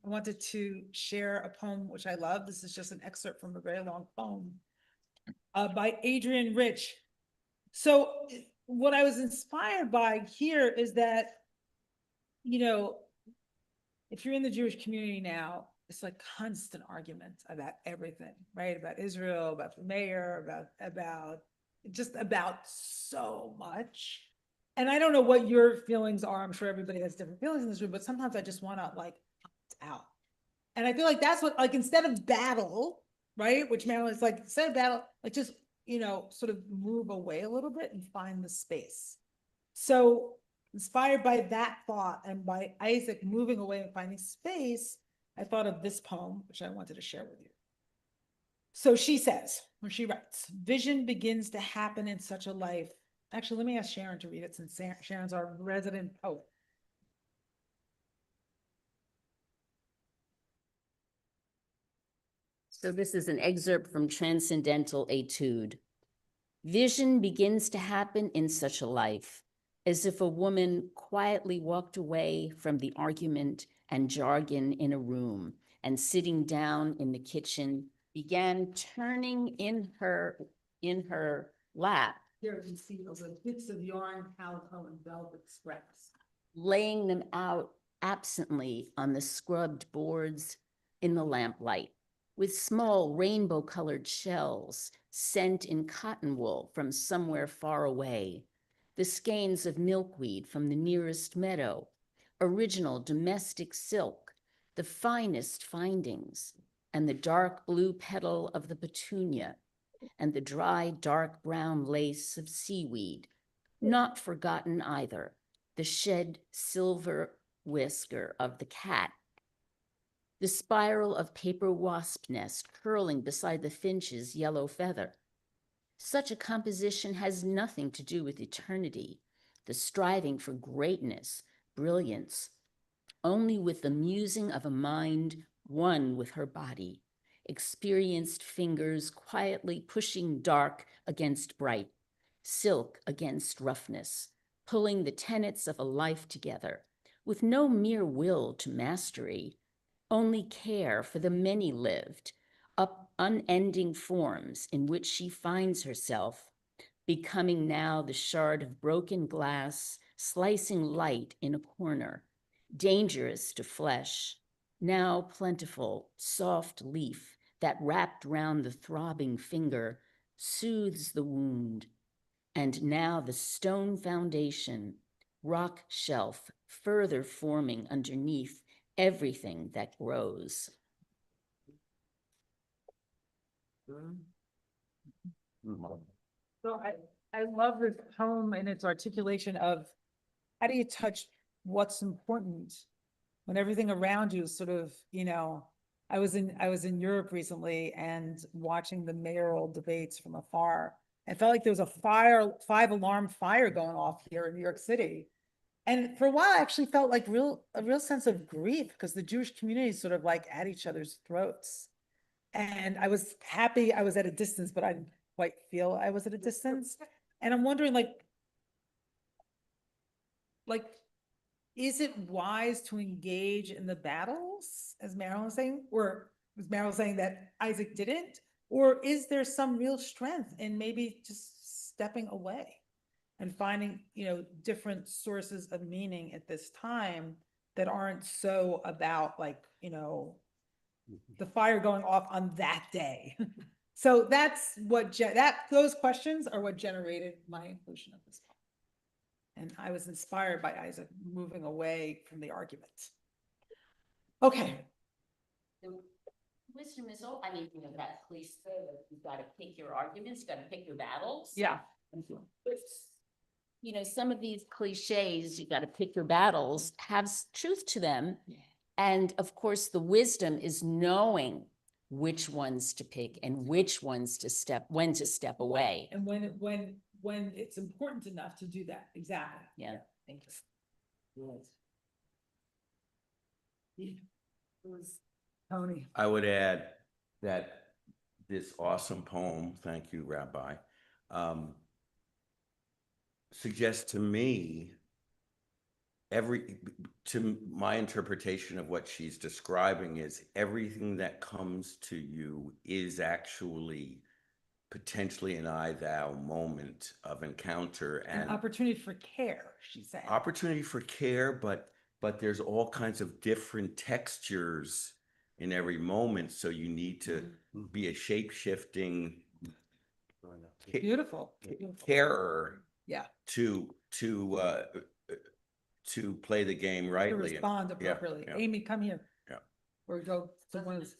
wanted to share a poem which I love. This is just an excerpt from a very long poem by Adrian Rich. So what I was inspired by here is that, if you're in the Jewish community now, it's like constant argument about everything, right? About Israel, about the mayor, about so much. And I don't know what your feelings are. I'm sure everybody has different feelings in this room, but sometimes I just want to like opt out. And I feel like that's what, like, instead of battle, right? Which Marilyn's like, instead of battle, like just, sort of move away a little bit and find the space. So inspired by that thought and by Isaac moving away and finding space, I thought of this poem, which I wanted to share with you. So she says, or she writes, vision begins to happen in such a life. Actually, let me ask Sharon to read it since Sharon's our resident poet. So this is an excerpt from Transcendental Etude. Vision begins to happen in such a life, as if a woman quietly walked away from the argument and jargon in a room and sitting down in the kitchen, began turning in her lap. Here you can see those bits of yarn, calico, and velvet scraps. Laying them out absently on the scrubbed boards in the lamplight, with small rainbow-colored shells sent in cotton wool from somewhere far away, the skeins of milkweed from the nearest meadow, original domestic silk, the finest findings, and the dark blue petal of the petunia, and the dry dark brown lace of seaweed, not forgotten either, the shed silver whisker of the cat, the spiral of paper wasp nest curling beside the finch's yellow feather. Such a composition has nothing to do with eternity, the striving for greatness, brilliance, only with the musing of a mind one with her body, experienced fingers quietly pushing dark against bright, silk against roughness, pulling the tenets of a life together, with no mere will to mastery, only care for the many lived, up unending forms in which she finds herself, becoming now the shard of broken glass, slicing light in a corner, dangerous to flesh, now plentiful, soft leaf that wrapped round the throbbing finger soothes the wound, and now the stone foundation, rock shelf further forming underneath everything that grows. So I love this poem and its articulation of how do you touch what's important when everything around you is sort of, I was in Europe recently and watching the mayoral debates from afar. I felt like there was a 5-alarm fire going off here in New York City. And for a while, I actually felt like a real sense of grief because the Jewish community is sort of like at each other's throats. And I was happy I was at a distance, but I didn't quite feel I was at a distance. And I'm wondering, like, is it wise to engage in the battles, as Marilyn was saying, or was Marilyn saying that Isaac didn't? Or is there some real strength in maybe just stepping away and finding, different sources of meaning at this time that aren't so about the fire going off on that day? So that's what, those questions are what generated my inclusion of this poem. And I was inspired by Isaac moving away from the argument. Okay. The wisdom is all, that cliche, you've got to pick your arguments, you've got to pick your battles. Yeah. Some of these cliches, you got to pick your battles, have truth to them. And of course, the wisdom is knowing which ones to pick and which ones to when to step away. And when it's important enough to do that. Exactly. Yeah. Thank you. Yes. It was Tony. I would add that this awesome poem, thank you, Rabbi, suggests to me to my interpretation of what she's describing is everything that comes to you is actually potentially an I-thou moment of encounter and opportunity for care, she said. Opportunity for care, but there's all kinds of different textures in every moment. So you need to be a shape-shifting Beautiful. carer. Yeah. To play the game rightly. To respond appropriately. Yeah. Amy, come here. Yeah. Or go to one of those.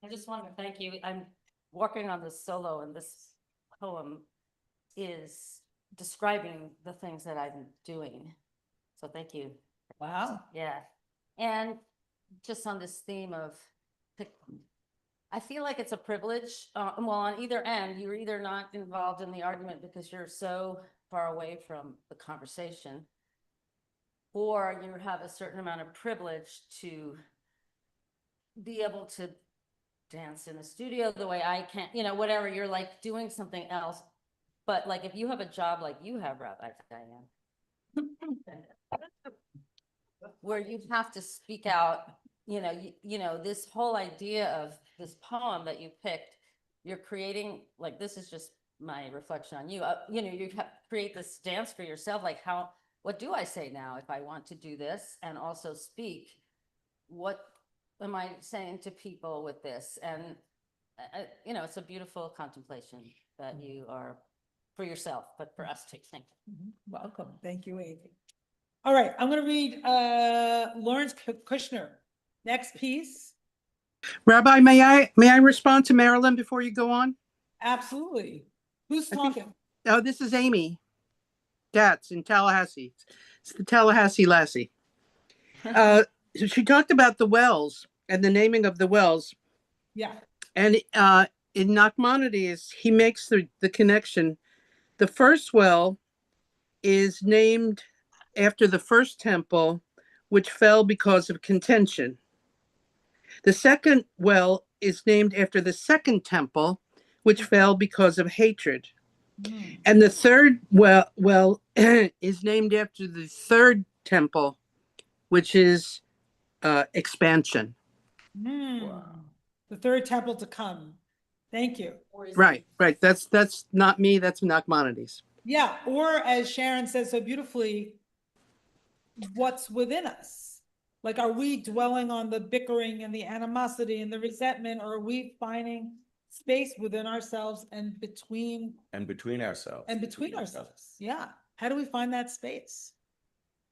I just want to thank you. I'm working on this solo, and this poem is describing the things that I'm doing. So thank you. Wow. Yeah. And just on this theme of, I feel like it's a privilege. Well, on either end, you're either not involved in the argument because you're so far away from the conversation, or you have a certain amount of privilege to be able to dance in the studio the way I can, whatever, you're like doing something else. But like, if you have a job like you have, Rabbi Diane, where you have to speak out, this whole idea of this poem that you picked, you're creating, like, this is just my reflection on you. You create this dance for yourself. Like, what do I say now if I want to do this and also speak? What am I saying to people with this? And it's a beautiful contemplation that you are for yourself, but for us too. Thank you. Welcome. Thank you, Amy. All right, I'm going to read Lawrence Kushner. Next piece. Rabbi, may I respond to Marilyn before you go on? Absolutely. Who's talking? Oh, this is Amy Datz in Tallahassee. It's the Tallahassee lassie. She talked about the wells and the naming of the wells. Yeah. And in Nachmanides, he makes the connection. The first well is named after the first temple, which fell because of contention. The second well is named after the second temple, which fell because of hatred. And the third well is named after the third temple, which is expansion. Wow. The third temple to come. Thank you. Right. That's not me, that's Nachmanides. Yeah, or as Sharon says so beautifully, what's within us? Like, are we dwelling on the bickering and the animosity and the resentment, or are we finding space within ourselves and between ourselves? Yeah. How do we find that space?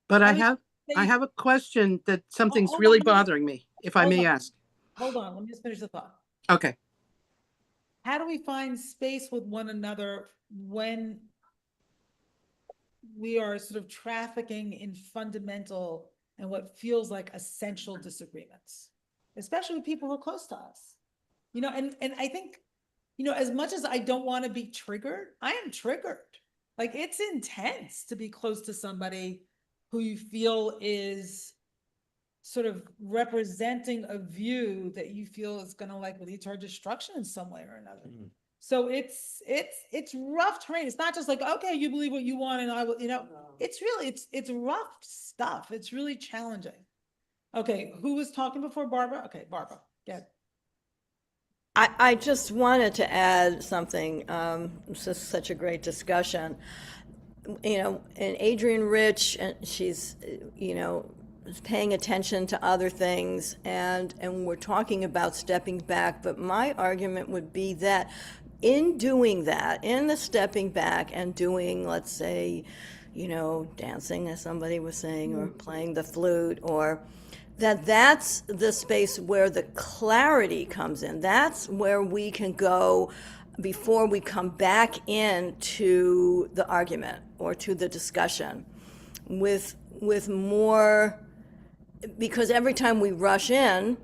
But I have a question that something's really bothering me, if I may ask. Hold on, let me just finish the thought. Okay. How do we find space with one another when we are sort of trafficking in fundamental and what feels like essential disagreements, especially with people who are close to us? And I think, as much as I don't want to be triggered, I am triggered. Like, it's intense to be close to somebody who you feel is sort of representing a view that you feel is going to like lead to our destruction in some way or another. So it's rough terrain. It's not just like, okay, you believe what you want and I will, it's really, it's rough stuff. It's really challenging. Okay. Who was talking before Barbara? Okay. Barbara, get. I just wanted to add something. This is such a great discussion. And Adrienne Rich, she's, paying attention to other things, and we're talking about stepping back. But my argument would be that in doing that, in the stepping back and doing, let's say, dancing, as somebody was saying, or playing the flute, or that's the space where the clarity comes in. That's where we can go before we come back into the argument or to the discussion with more, because every time we rush in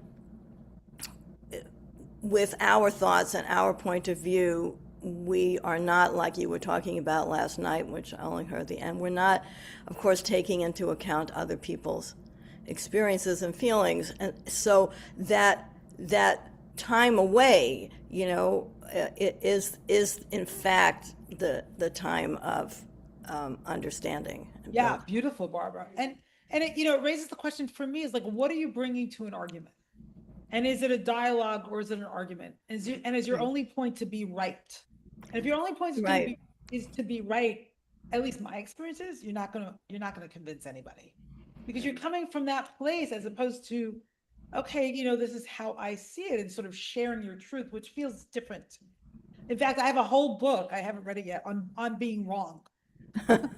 with our thoughts and our point of view, we are not, like you were talking about last night, which I only heard the end, we're not, of course, taking into account other people's experiences and feelings. And so that time away, it is in fact the time of understanding. Yeah, beautiful, Barbara. And it raises the question for me is like, what are you bringing to an argument? And is it a dialogue or is it an argument? Is your only point to be right? And if your only point is to be right, at least my experience is, you're not gonna convince anybody, because you're coming from that place as opposed to, okay, this is how I see it, and sort of sharing your truth, which feels different. In fact, I have a whole book, I haven't read it yet, on being wrong. And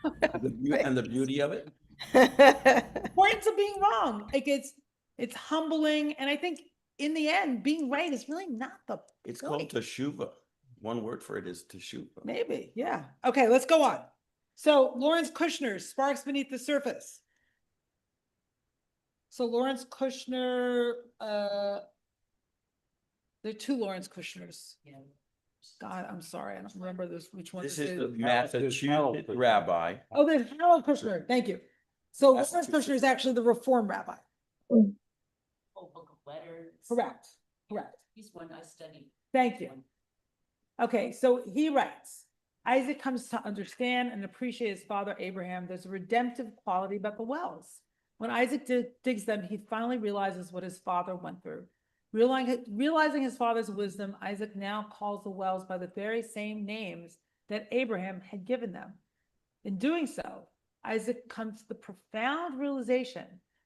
the beauty of it? Important to being wrong. Like, it's humbling, and I think in the end, being right is really not the It's point. called teshuva. one word for it is teshuva. Maybe, yeah. Okay, let's go on. So Lawrence Kushner, Sparks Beneath the Surface. So Lawrence Kushner, there are two Lawrence Kushners. God, I'm sorry, I don't remember which one This this is is. the Massachusetts rabbi. Oh, there's Harold Kushner, thank you. So Lawrence Kushner is actually the Reform rabbi. Whole book of letters. Correct, correct. He's one I studied. Thank you. Okay, so he writes, Isaac comes to understand and appreciate his father Abraham. There's a redemptive quality about the wells. When Isaac digs them, he finally realizes what his father went through. Realizing his father's wisdom, Isaac now calls the wells by the very same names that Abraham had given them. In doing so, Isaac comes to the profound realization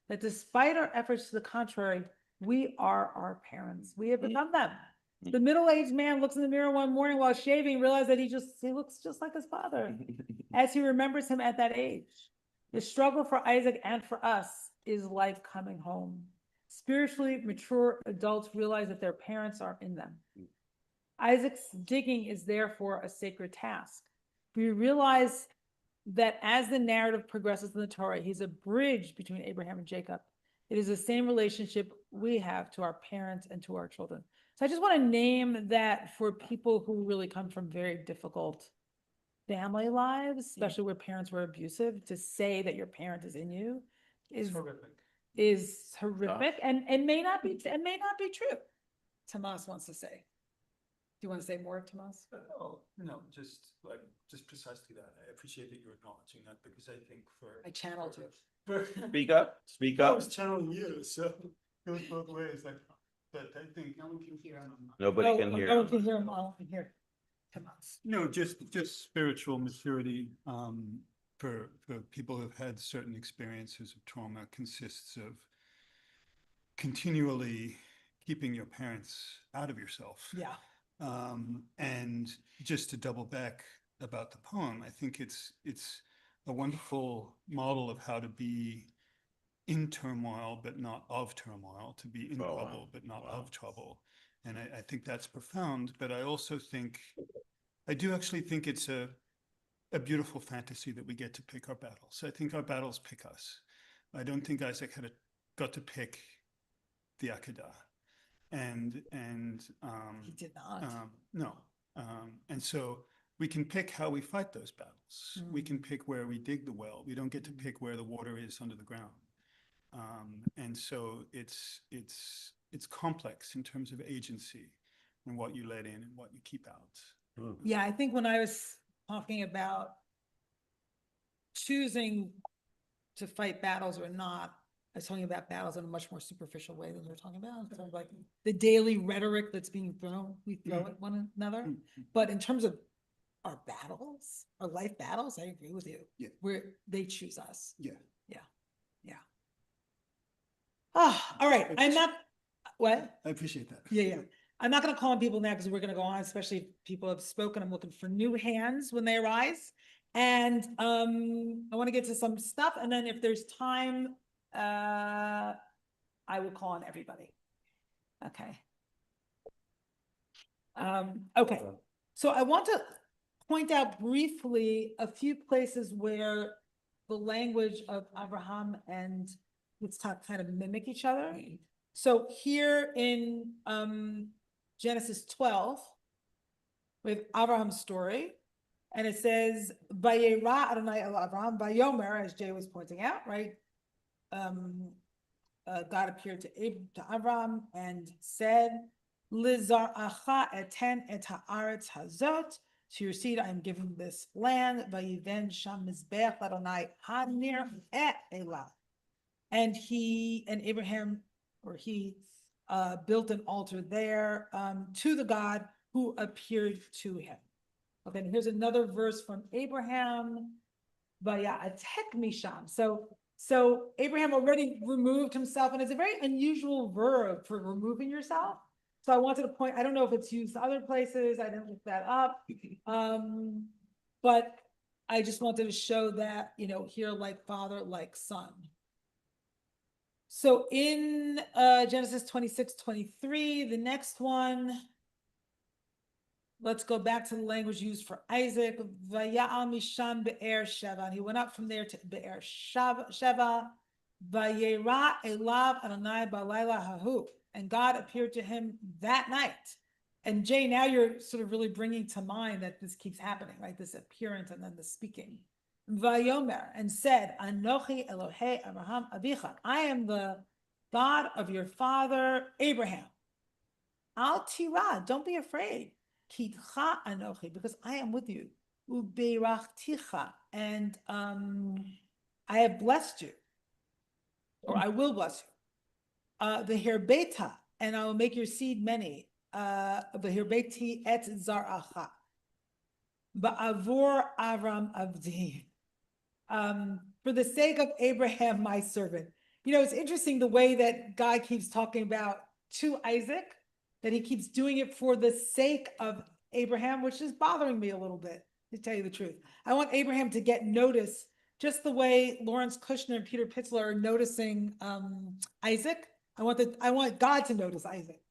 that despite our efforts to the contrary, we are our parents. We have become them. The middle-aged man looks in the mirror one morning while shaving, realizes that he looks just like his father, as he remembers him at that age. The struggle for Isaac and for us is like coming home. Spiritually mature adults realize that their parents are in them. Isaac's digging is therefore a sacred task. We realize that as the narrative progresses in the Torah, he's a bridge between Abraham and Jacob. It is the same relationship we have to our parents and to our children. So I just want to name that for people who really come from very difficult family lives, especially where parents were abusive, to say that your parent is in you is horrific and may not be true. Tomas wants to say. Do you want to say more, Tomas? Oh, no, just precisely that. I appreciate that you're acknowledging that because I think I channeled you. Speak up, speak I up. was channeling you, so it goes both ways. But I think No one can hear him. Nobody can hear. No one can hear him. All can hear. Tomas. no, just spiritual maturity for people who've had certain experiences of trauma consists of continually keeping your parents out of yourself. Yeah. And just to double back about the poem, I think it's a wonderful model of how to be in turmoil, but not of turmoil, to be in trouble, but not of trouble. And I think that's profound, but I do actually think it's a beautiful fantasy that we get to pick our battles. I think our battles pick us. I don't think Isaac got to pick the Akedah. And He did not. no. And so we can pick how we fight those battles. We can pick where we dig the well. We don't get to pick where the water is under the ground. And so it's complex in terms of agency and what you let in and what you keep out. Yeah, I think when I was talking about choosing to fight battles or not, I was talking about battles in a much more superficial way than we're talking about. So like the daily rhetoric that's being thrown, we throw at one another. But in terms of our battles, our life battles, I agree with you. Yeah. Where they choose us. Yeah. Yeah. Yeah. Ah, all right. I'm not, what? I appreciate that. Yeah. I'm not gonna call on people now because we're gonna go on, especially if people have spoken. I'm looking for new hands when they arise. And I want to get to some stuff, and then if there's time, I will call on everybody. Okay. Okay, so I want to point out briefly a few places where the language of Abraham and Yitzhak kind of mimic each other. So here in Genesis 12, we have Abraham's story, and it says, Vayera Adonai el Abraham, Vayomer, as Jay was pointing out, right? God appeared to Abraham and said, Lizaracha eten et haaretz hazot, to your seed I am giving this land, Vayiven sham mizbeach Adonai hanir et elah. And Abraham, or he, built an altar there to the God who appeared to him. Okay, and here's another verse from Abraham, Vayatek misham. So Abraham already removed himself, and it's a very unusual verb for removing yourself. So I wanted to point, I don't know if it's used other places, I didn't look that up. But I just wanted to show that, here like father, like son. So in Genesis 26:23, the next one, let's go back to the language used for Isaac. Vaya'al misham be'er Sheva. And he went up from there to Be'er Sheva. Vayera elav Adonai ba'layla hahu. And God appeared to him that night. And Jay, now you're sort of really bringing to mind that this keeps happening, right? This appearance and then the speaking. Vayomer, and said, Anochi Elohei Abraham Avicha. I am the God of your father Abraham. Al tira, don't be afraid. Kitcha Anochi, because I am with you. Ubeirachticha, and I have blessed you, or I will bless you. The Herbeta, and I will make your seed many. The Herbeti et zaracha. Ba'avor Avram Avdi. For the sake of Abraham, my servant. You know, it's interesting the way that God keeps talking about to Isaac, that he keeps doing it for the sake of Abraham, which is bothering me a little bit, to tell you the truth. I want Abraham to get notice, just the way Lawrence Kushner and Peter Pitzler are noticing Isaac. I want God to notice Isaac.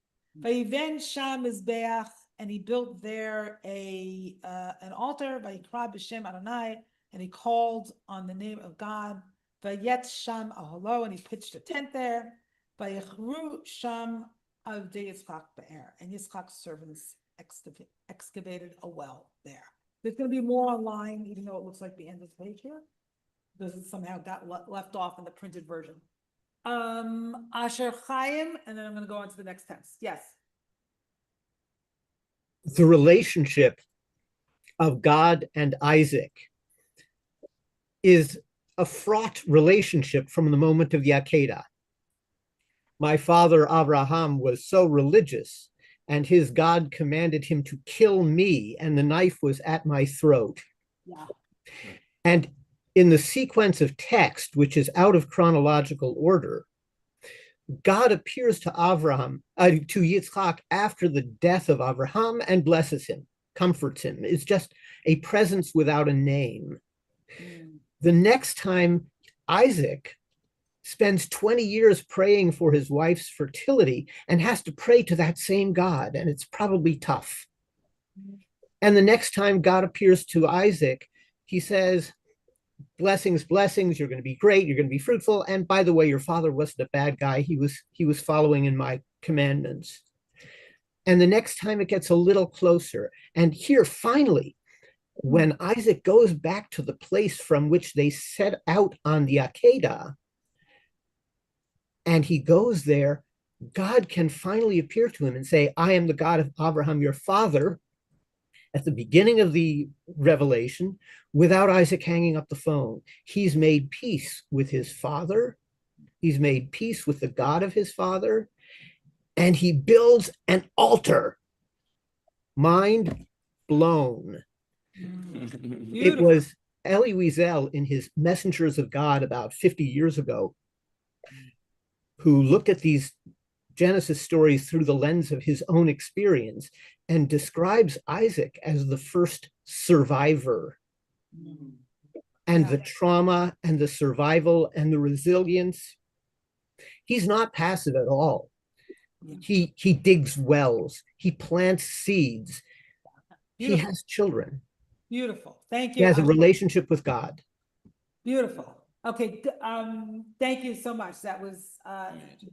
Vayiven Sham Mizbeach, and he built there an altar, Vayikra b'Shem Adonai, and he called on the name of God. Vayet Sham Aholo, and he pitched a tent there. Vayichru Sham Avdei Yitzchak Be'er, and Yitzchak's servants excavated a well there. There's going to be more online, even though it looks like the end of the page here. This somehow got left off in the printed version. Asher Chaim, and then I'm going to go on to the next text. Yes. The relationship of God and Isaac is a fraught relationship from the moment of the Akedah. My father Abraham was so religious, and his God commanded him to kill me, and the knife was at my throat. Yeah. And in the sequence of text, which is out of chronological order, God appears to to Yitzchak after the death of Abraham and blesses him, comforts him. It's just a presence without a name. The next time Isaac spends 20 years praying for his wife's fertility and has to pray to that same God, and it's probably tough. And the next time God appears to Isaac, he says, blessings, blessings, you're going to be great, you're going to be fruitful. And by the way, your father wasn't a bad guy. He was following in my commandments. And the next time it gets a little closer. And here, finally, when Isaac goes back to the place from which they set out on the Akedah, and he goes there, God can finally appear to him and say, I am the God of Abraham, your father, at the beginning of the revelation, without Isaac hanging up the phone. He's made peace with his father. He's made peace with the God of his father. And he builds an altar. Mind blown. It was Elie Wiesel in his Messengers of God about 50 years ago, who looked at these Genesis stories through the lens of his own experience and describes Isaac as the first survivor. And the trauma and the survival and the resilience. He's not passive at all. He digs wells. He plants seeds. Beautiful. He has children. Beautiful. Thank you. He has a relationship with God. Beautiful. Okay. Thank you so much. That was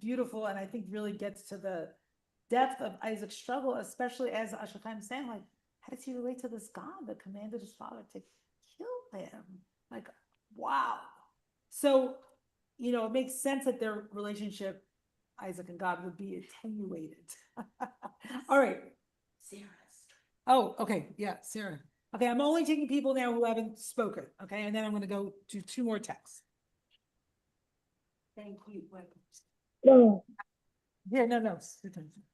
beautiful, and I think really gets to the depth of Isaac's struggle, especially as Asher Chaim is saying, like, how does he relate to this God that commanded his father to kill him? Like, wow. So, you know, it makes sense that their relationship, Isaac and God, would be attenuated. All right. Sarah's. Oh, okay. Yeah, Sarah. Okay, I'm only taking people now who haven't spoken, okay? And then I'm going to go to 2 more texts. Thank you. No. Yeah, no.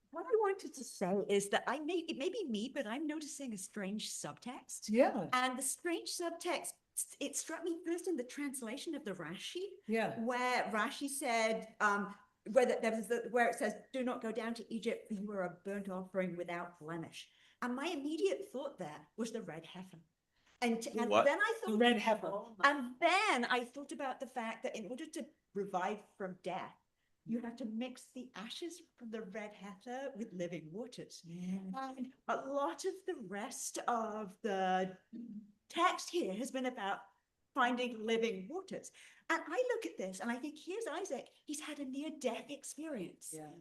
What I wanted to say is that it may be me, but I'm noticing a strange subtext. Yeah. And the strange subtext, it struck me first in the translation of the Rashi. Yeah. Where Rashi said, where it says, do not go down to Egypt, for you are a burnt offering without blemish. And my immediate thought there was the red heifer. And then I thought the red heifer. And then I thought about the fact that in order to revive from death, you have to mix the ashes from the red heifer with living waters. And a lot of the rest of the text here has been about finding living waters. And I look at this and I think, here's Isaac. He's had a near-death experience. Yeah.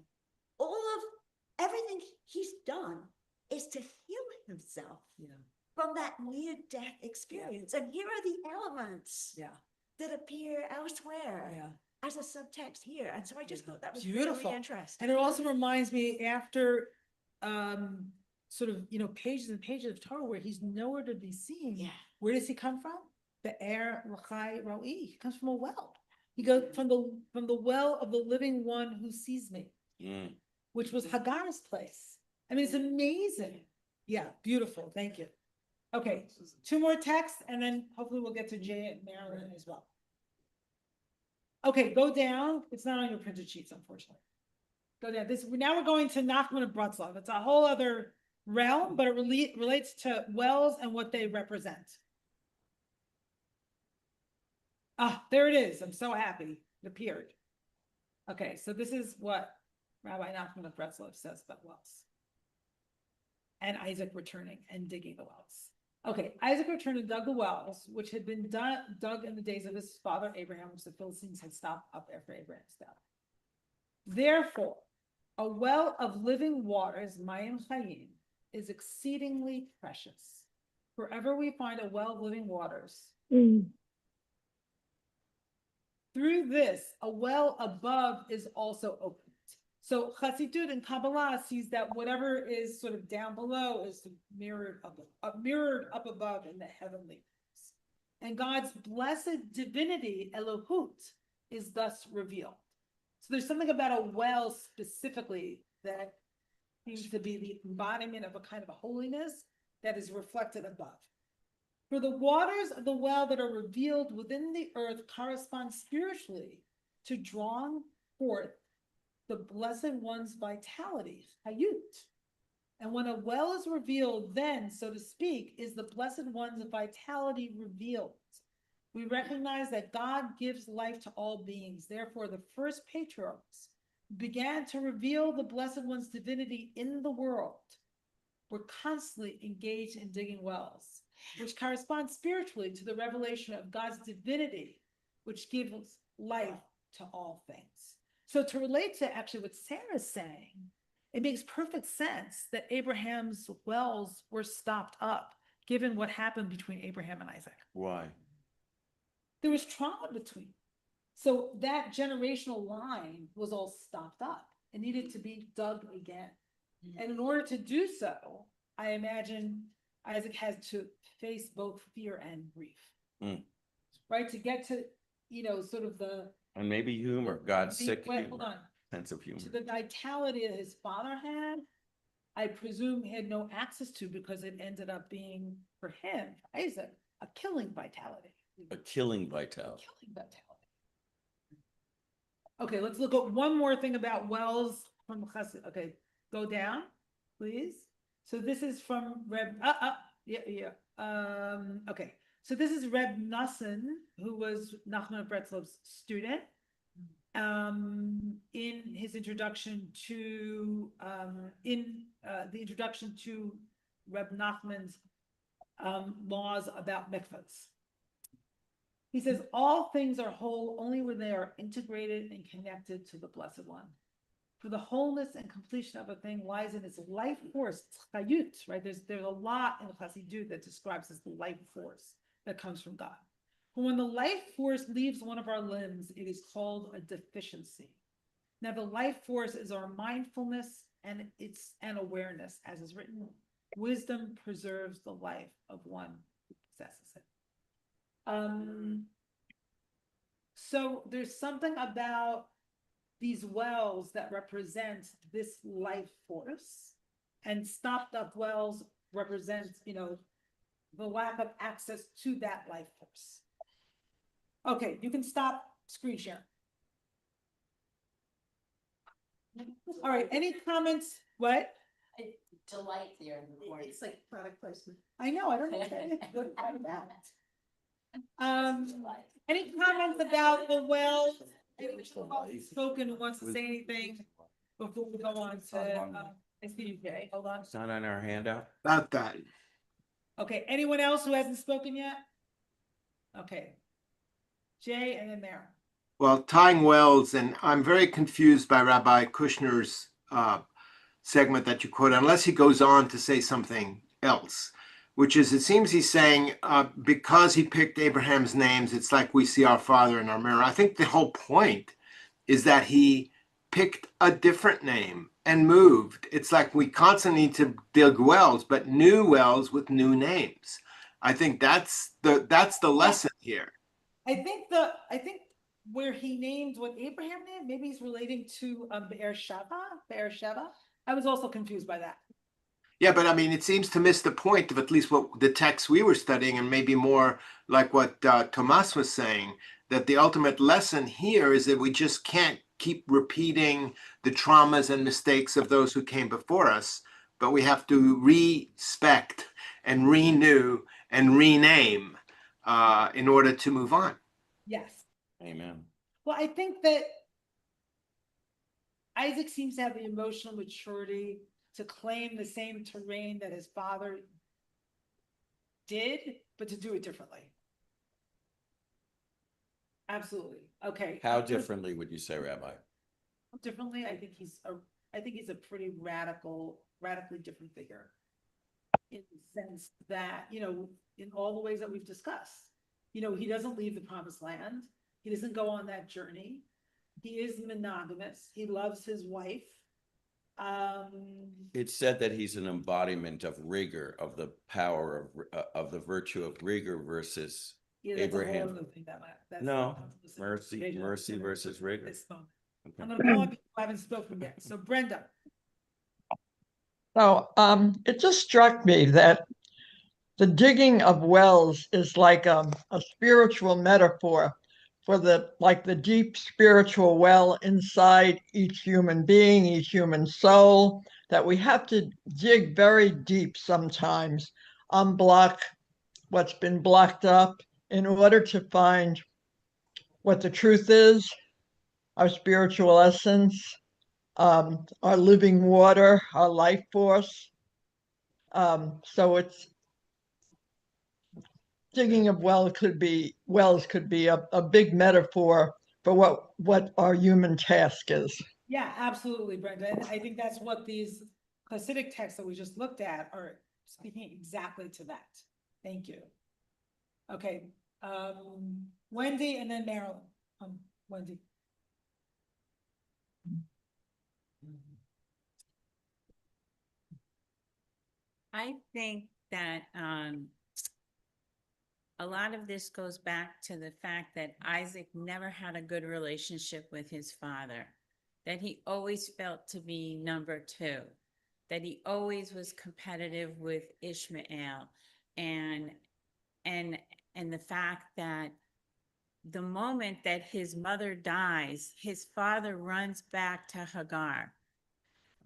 All of everything he's done is to heal himself from that near-death experience. And here are the elements that appear elsewhere as a subtext here. And so I just thought that was Beautiful. really interesting. And it also reminds me after sort of, pages and pages of Torah where he's nowhere to be seen. Where does he come from? The air Rachai Roi. He comes from a well. He goes from the well of the living one who sees me, which was Hagar's place. I mean, it's amazing. Yeah, beautiful. Thank you. Okay, 2 more texts, and then hopefully we'll get to Jay and Marilyn as well. Okay, go down. It's not on your printed sheets, unfortunately. Go down. Now we're going to Nachman of Breslov. It's a whole other realm, but it relates to wells and what they represent. Ah, there it is. I'm so happy. It appeared. Okay, so this is what Rabbi Nachman of Breslov says about wells. And Isaac returning and digging the wells. Okay, Isaac returned and dug the wells, which had been dug in the days of his father Abraham, which the Philistines had stopped up after Abraham's death. Therefore, a well of living waters, Mayim Chayim, is exceedingly precious. Wherever we find a well of living waters, through this, a well above is also opened. So Chassidut and Kabbalah sees that whatever is sort of down below is mirrored up above in the heavenly. And God's blessed divinity, Elohut, is thus revealed. So there's something about a well specifically that seems to be the embodiment of a kind of a holiness that is reflected above. For the waters of the well that are revealed within the earth correspond spiritually to drawing forth the Blessed One's vitality, Hayut. And when a well is revealed, then, so to speak, is the Blessed One's vitality revealed. We recognize that God gives life to all beings. Therefore, the first patriarchs began to reveal the Blessed One's divinity in the world. We're constantly engaged in digging wells, which corresponds spiritually to the revelation of God's divinity, which gives life to all things. So to relate to actually what Sarah's saying, it makes perfect sense that Abraham's wells were stopped up, given what happened between Abraham and Isaac. Why? There was trauma between. So that generational line was all stopped up. It needed to be dug again. And in order to do so, I imagine Isaac had to face both fear and grief, right? To get to, sort of the... And maybe humor, God's sick humor, hold on. sense of humor. To the vitality that his father had, I presume he had no access to because it ended up being, for him, Isaac, a killing vitality. A killing vitality. Killing vitality. Okay, let's look at one more thing about wells from the Chassid. Okay, go down, please. So this is from Reb. Okay, so this is Reb Nassim, who was Nachman of Breslow's student. In his introduction to the introduction to Reb Nachman's laws about mikvahs. He says, all things are whole only when they are integrated and connected to the Blessed One. For the wholeness and completion of a thing lies in its life force, chayut, right? There's a lot in Chassidut that describes this life force that comes from God. But when the life force leaves one of our limbs, it is called a deficiency. Now, the life force is our mindfulness and it's an awareness, as is written, wisdom preserves the life of one who possesses it. So there's something about these wells that represent this life force, and stopped up wells represent, the lack of access to that life force. Okay, you can stop screen share. All right, any comments? What? Delight there in the morning. It's like product placement. I know, I don't know what about. Any comments about the wells Spoken, who wants to say anything before we go on to, SBUK? Hold on. It's not on our handout. About that. Okay, anyone else who hasn't spoken yet? Okay. Jay and then Mary. Well, tying wells, and I'm very confused by Rabbi Kushner's segment that you quote, unless he goes on to say something else, which is, it seems he's saying because he picked Abraham's names, it's like we see our father in our mirror. I think the whole point is that he picked a different name and moved. It's like we constantly need to dig wells, but new wells with new names. I think that's the lesson here. I think where he named what Abraham named, maybe he's relating to Beersheba. I was also confused by that. Yeah, but I mean, it seems to miss the point of at least what the text we were studying, and maybe more like what Tomas was saying, that the ultimate lesson here is that we just can't keep repeating the traumas and mistakes of those who came before us, but we have to respect and renew and rename in order to move on. Yes. Amen. Well, I think that Isaac seems to have the emotional maturity to claim the same terrain that his father did, but to do it differently. Absolutely. Okay. How differently would you say, Rabbi? Differently, I think he's a pretty radically different figure. In the sense that, in all the ways that we've discussed, he doesn't leave the promised land. He doesn't go on that journey. He is monogamous. He loves his wife. It's said that he's an embodiment of rigor, of the power of the virtue of rigor versus Abraham. No, mercy versus rigor. Okay. I'm going to go on because I haven't spoken yet. So Brenda. So it just struck me that the digging of wells is like a spiritual metaphor for the deep spiritual well inside each human being, each human soul, that we have to dig very deep sometimes, unblock what's been blocked up in order to find what the truth is, our spiritual essence, our living water, our life force. So it's digging of wells could be a big metaphor for what our human task is. Yeah, absolutely, Brenda. And I think that's what these Hasidic texts that we just looked at are speaking exactly to that. Thank you. Okay, Wendy and then Marilyn. Wendy. I think that a lot of this goes back to the fact that Isaac never had a good relationship with his father, that he always felt to be number two, that he always was competitive with Ishmael, and the fact that the moment that his mother dies, his father runs back to Hagar.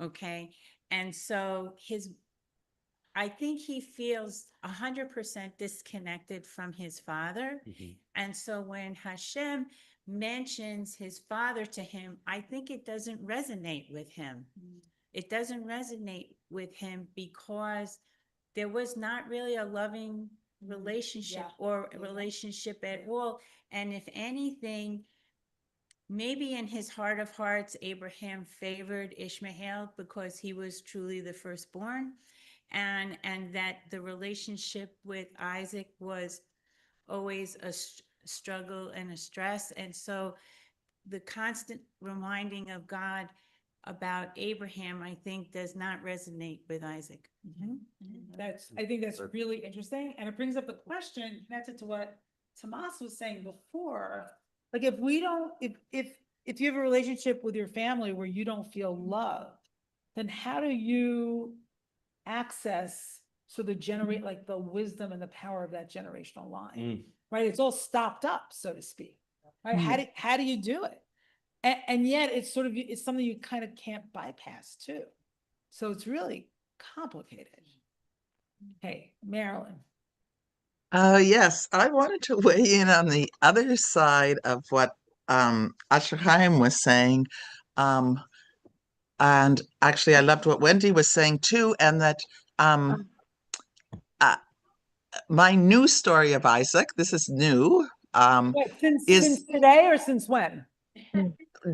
Okay. And so I think he feels 100% disconnected from his father. Mm-hmm. And so when Hashem mentions his father to him, I think it doesn't resonate with him. It doesn't resonate with him because there was not really a loving relationship or a relationship at all. And if anything, maybe in his heart of hearts, Abraham favored Ishmael because he was truly the firstborn, and that the relationship with Isaac was always a struggle and a stress. And so the constant reminding of God about Abraham, I think, does not resonate with Isaac. I think that's really interesting. And it brings up the question connected to what Tomas was saying before. Like if you have a relationship with your family where you don't feel loved, then how do you access generate like the wisdom and the power of that generational line? Right? It's all stopped up, so to speak. Right? How do you do it? And yet it's it's something you kind of can't bypass too. So it's really complicated. Hey, Marilyn. Yes, I wanted to weigh in on the other side of what Asher Chaim was saying. And actually, I loved what Wendy was saying too, and that uh, my new story of Isaac, this is new, Wait, since is today or since when?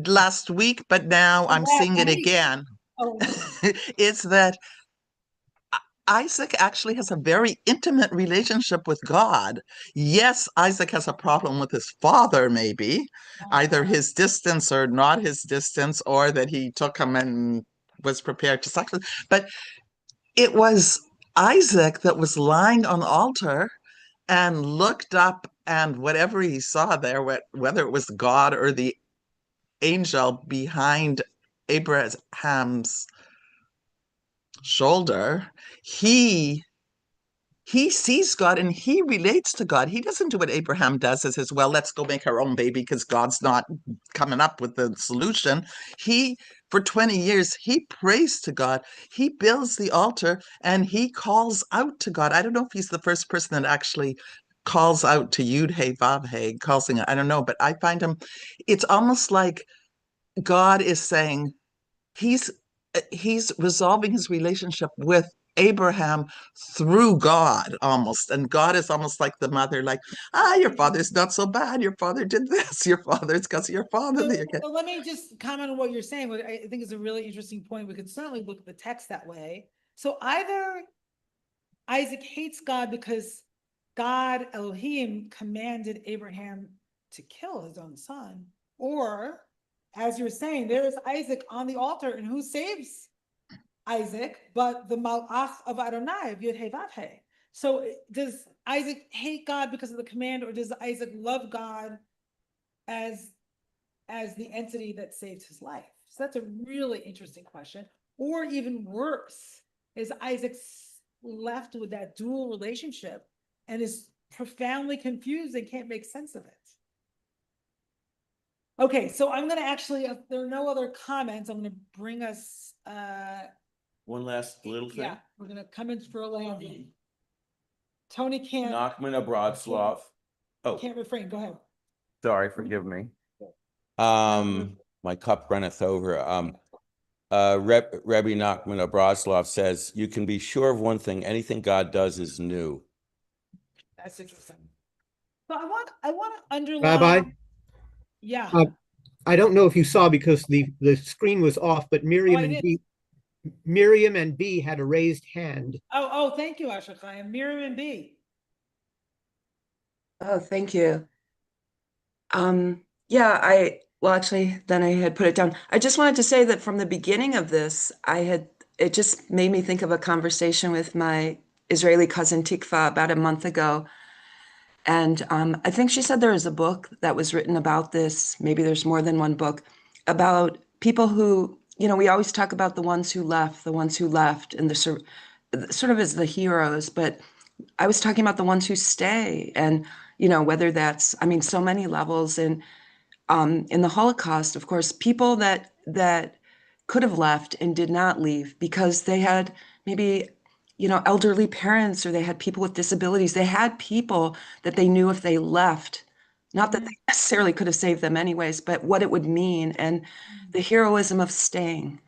last week, but now I'm Last seeing it week. again. Oh. Is that Isaac actually has a very intimate relationship with God. Yes, Isaac has a problem with his father, maybe, either his distance or not his distance, or that he took him and was prepared to sacrifice. But it was Isaac that was lying on the altar and looked up, and whatever he saw there, whether it was God or the angel behind Abraham's shoulder, he sees God and he relates to God. He doesn't do what Abraham does, as his, well, let's go make our own baby because God's not coming up with the solution. For 20 years, he prays to God. He builds the altar and he calls out to God. I don't know if he's the first person that actually calls out to Yud Hey Vav Hey, I don't know, but I find him, it's almost like God is saying, he's resolving his relationship with Abraham through God almost. And God is almost like the mother, like, your father's not so bad. Your father did this. Your father's because of your father. So let me just comment on what you're saying. What I think is a really interesting point. We could certainly look at the text that way. So either Isaac hates God because God, Elohim, commanded Abraham to kill his own son, or as you're saying, there is Isaac on the altar, and who saves Isaac but the Malach of Adonai, of Yud Hey Vav Hey. So does Isaac hate God because of the command, or does Isaac love God as the entity that saved his life? So that's a really interesting question. Or even worse, is Isaac left with that dual relationship and is profoundly confused and can't make sense of it? Okay, so I'm gonna actually, if there are no other comments, I'm gonna bring us, One last little thing. yeah, we're gonna come in for a landing. Tony can't. Nachman Abradslov. Oh, Can't refrain, go ahead. sorry, forgive me. My cup runneth over. Rebbe Nachman Abradslov says, you can be sure of one thing, anything God does is new. That's interesting. So I want to underline. Rabbi, Yeah. I don't know if you saw because the screen was off, but Miriam and B had a raised hand. Oh, thank you, Asher Chaim. Miriam and B. Oh, thank you. Yeah, well, actually, then I had put it down. I just wanted to say that from the beginning of this, it just made me think of a conversation with my Israeli cousin Tikva about a month ago. And I think she said there is a book that was written about this. Maybe there's more than one book about people who, we always talk about the ones who left, and the sort of as the heroes, but I was talking about the ones who stay, and whether that's, so many levels. And in the Holocaust, of course, people that could have left and did not leave because they had maybe elderly parents, or they had people with disabilities. They had people that they knew if they left, not that they necessarily could have saved them anyways, but what it would mean, and the heroism of staying.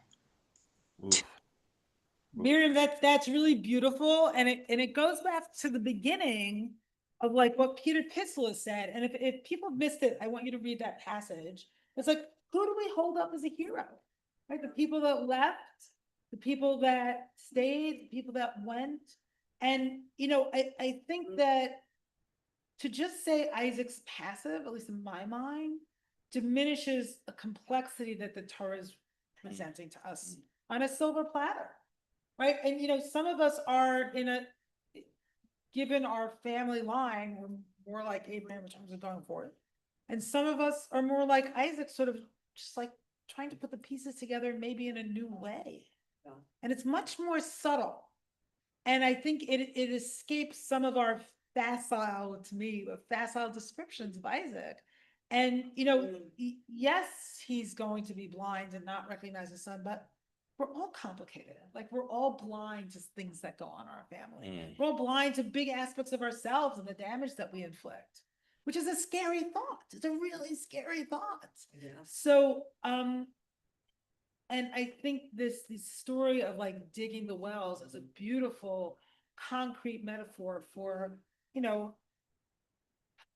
Miriam, that's really beautiful, and it goes back to the beginning of like what Peter Pitzler said. And if people missed it, I want you to read that passage. It's like, who do we hold up as a hero? Right, the people that left, the people that stayed, the people that went, and I think that to just say Isaac's passive, at least in my mind, diminishes a complexity that the Torah is presenting to us on a silver platter. Right. And some of us are given our family line, we're more like Abraham in terms of going forward. And some of us are more like Isaac, sort of just like trying to put the pieces together, maybe in a new way. And it's much more subtle. And I think it escapes some of our facile descriptions of Isaac. And, yes, he's going to be blind and not recognize his son, but we're all complicated. Like, we're all blind to things that go on in our family. We're all blind to big aspects of ourselves and the damage that we inflict. which is a scary thought. It's a really scary thought. So, and I think this story of like digging the wells is a beautiful, concrete metaphor for, you know,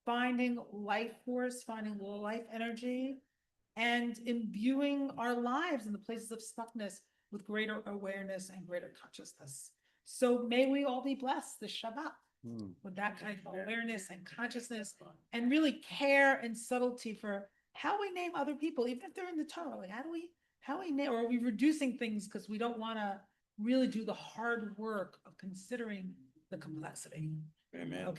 finding life force, finding life energy, and imbuing our lives in the places of stuckness with greater awareness and greater consciousness. So may we all be blessed this Shabbat with that kind of awareness and consciousness, and really care and subtlety for how we name other people, even if they're in the Torah. Like, how we name, or are we reducing things because we don't want to really do the hard work of considering the complexity? Amen. Okay.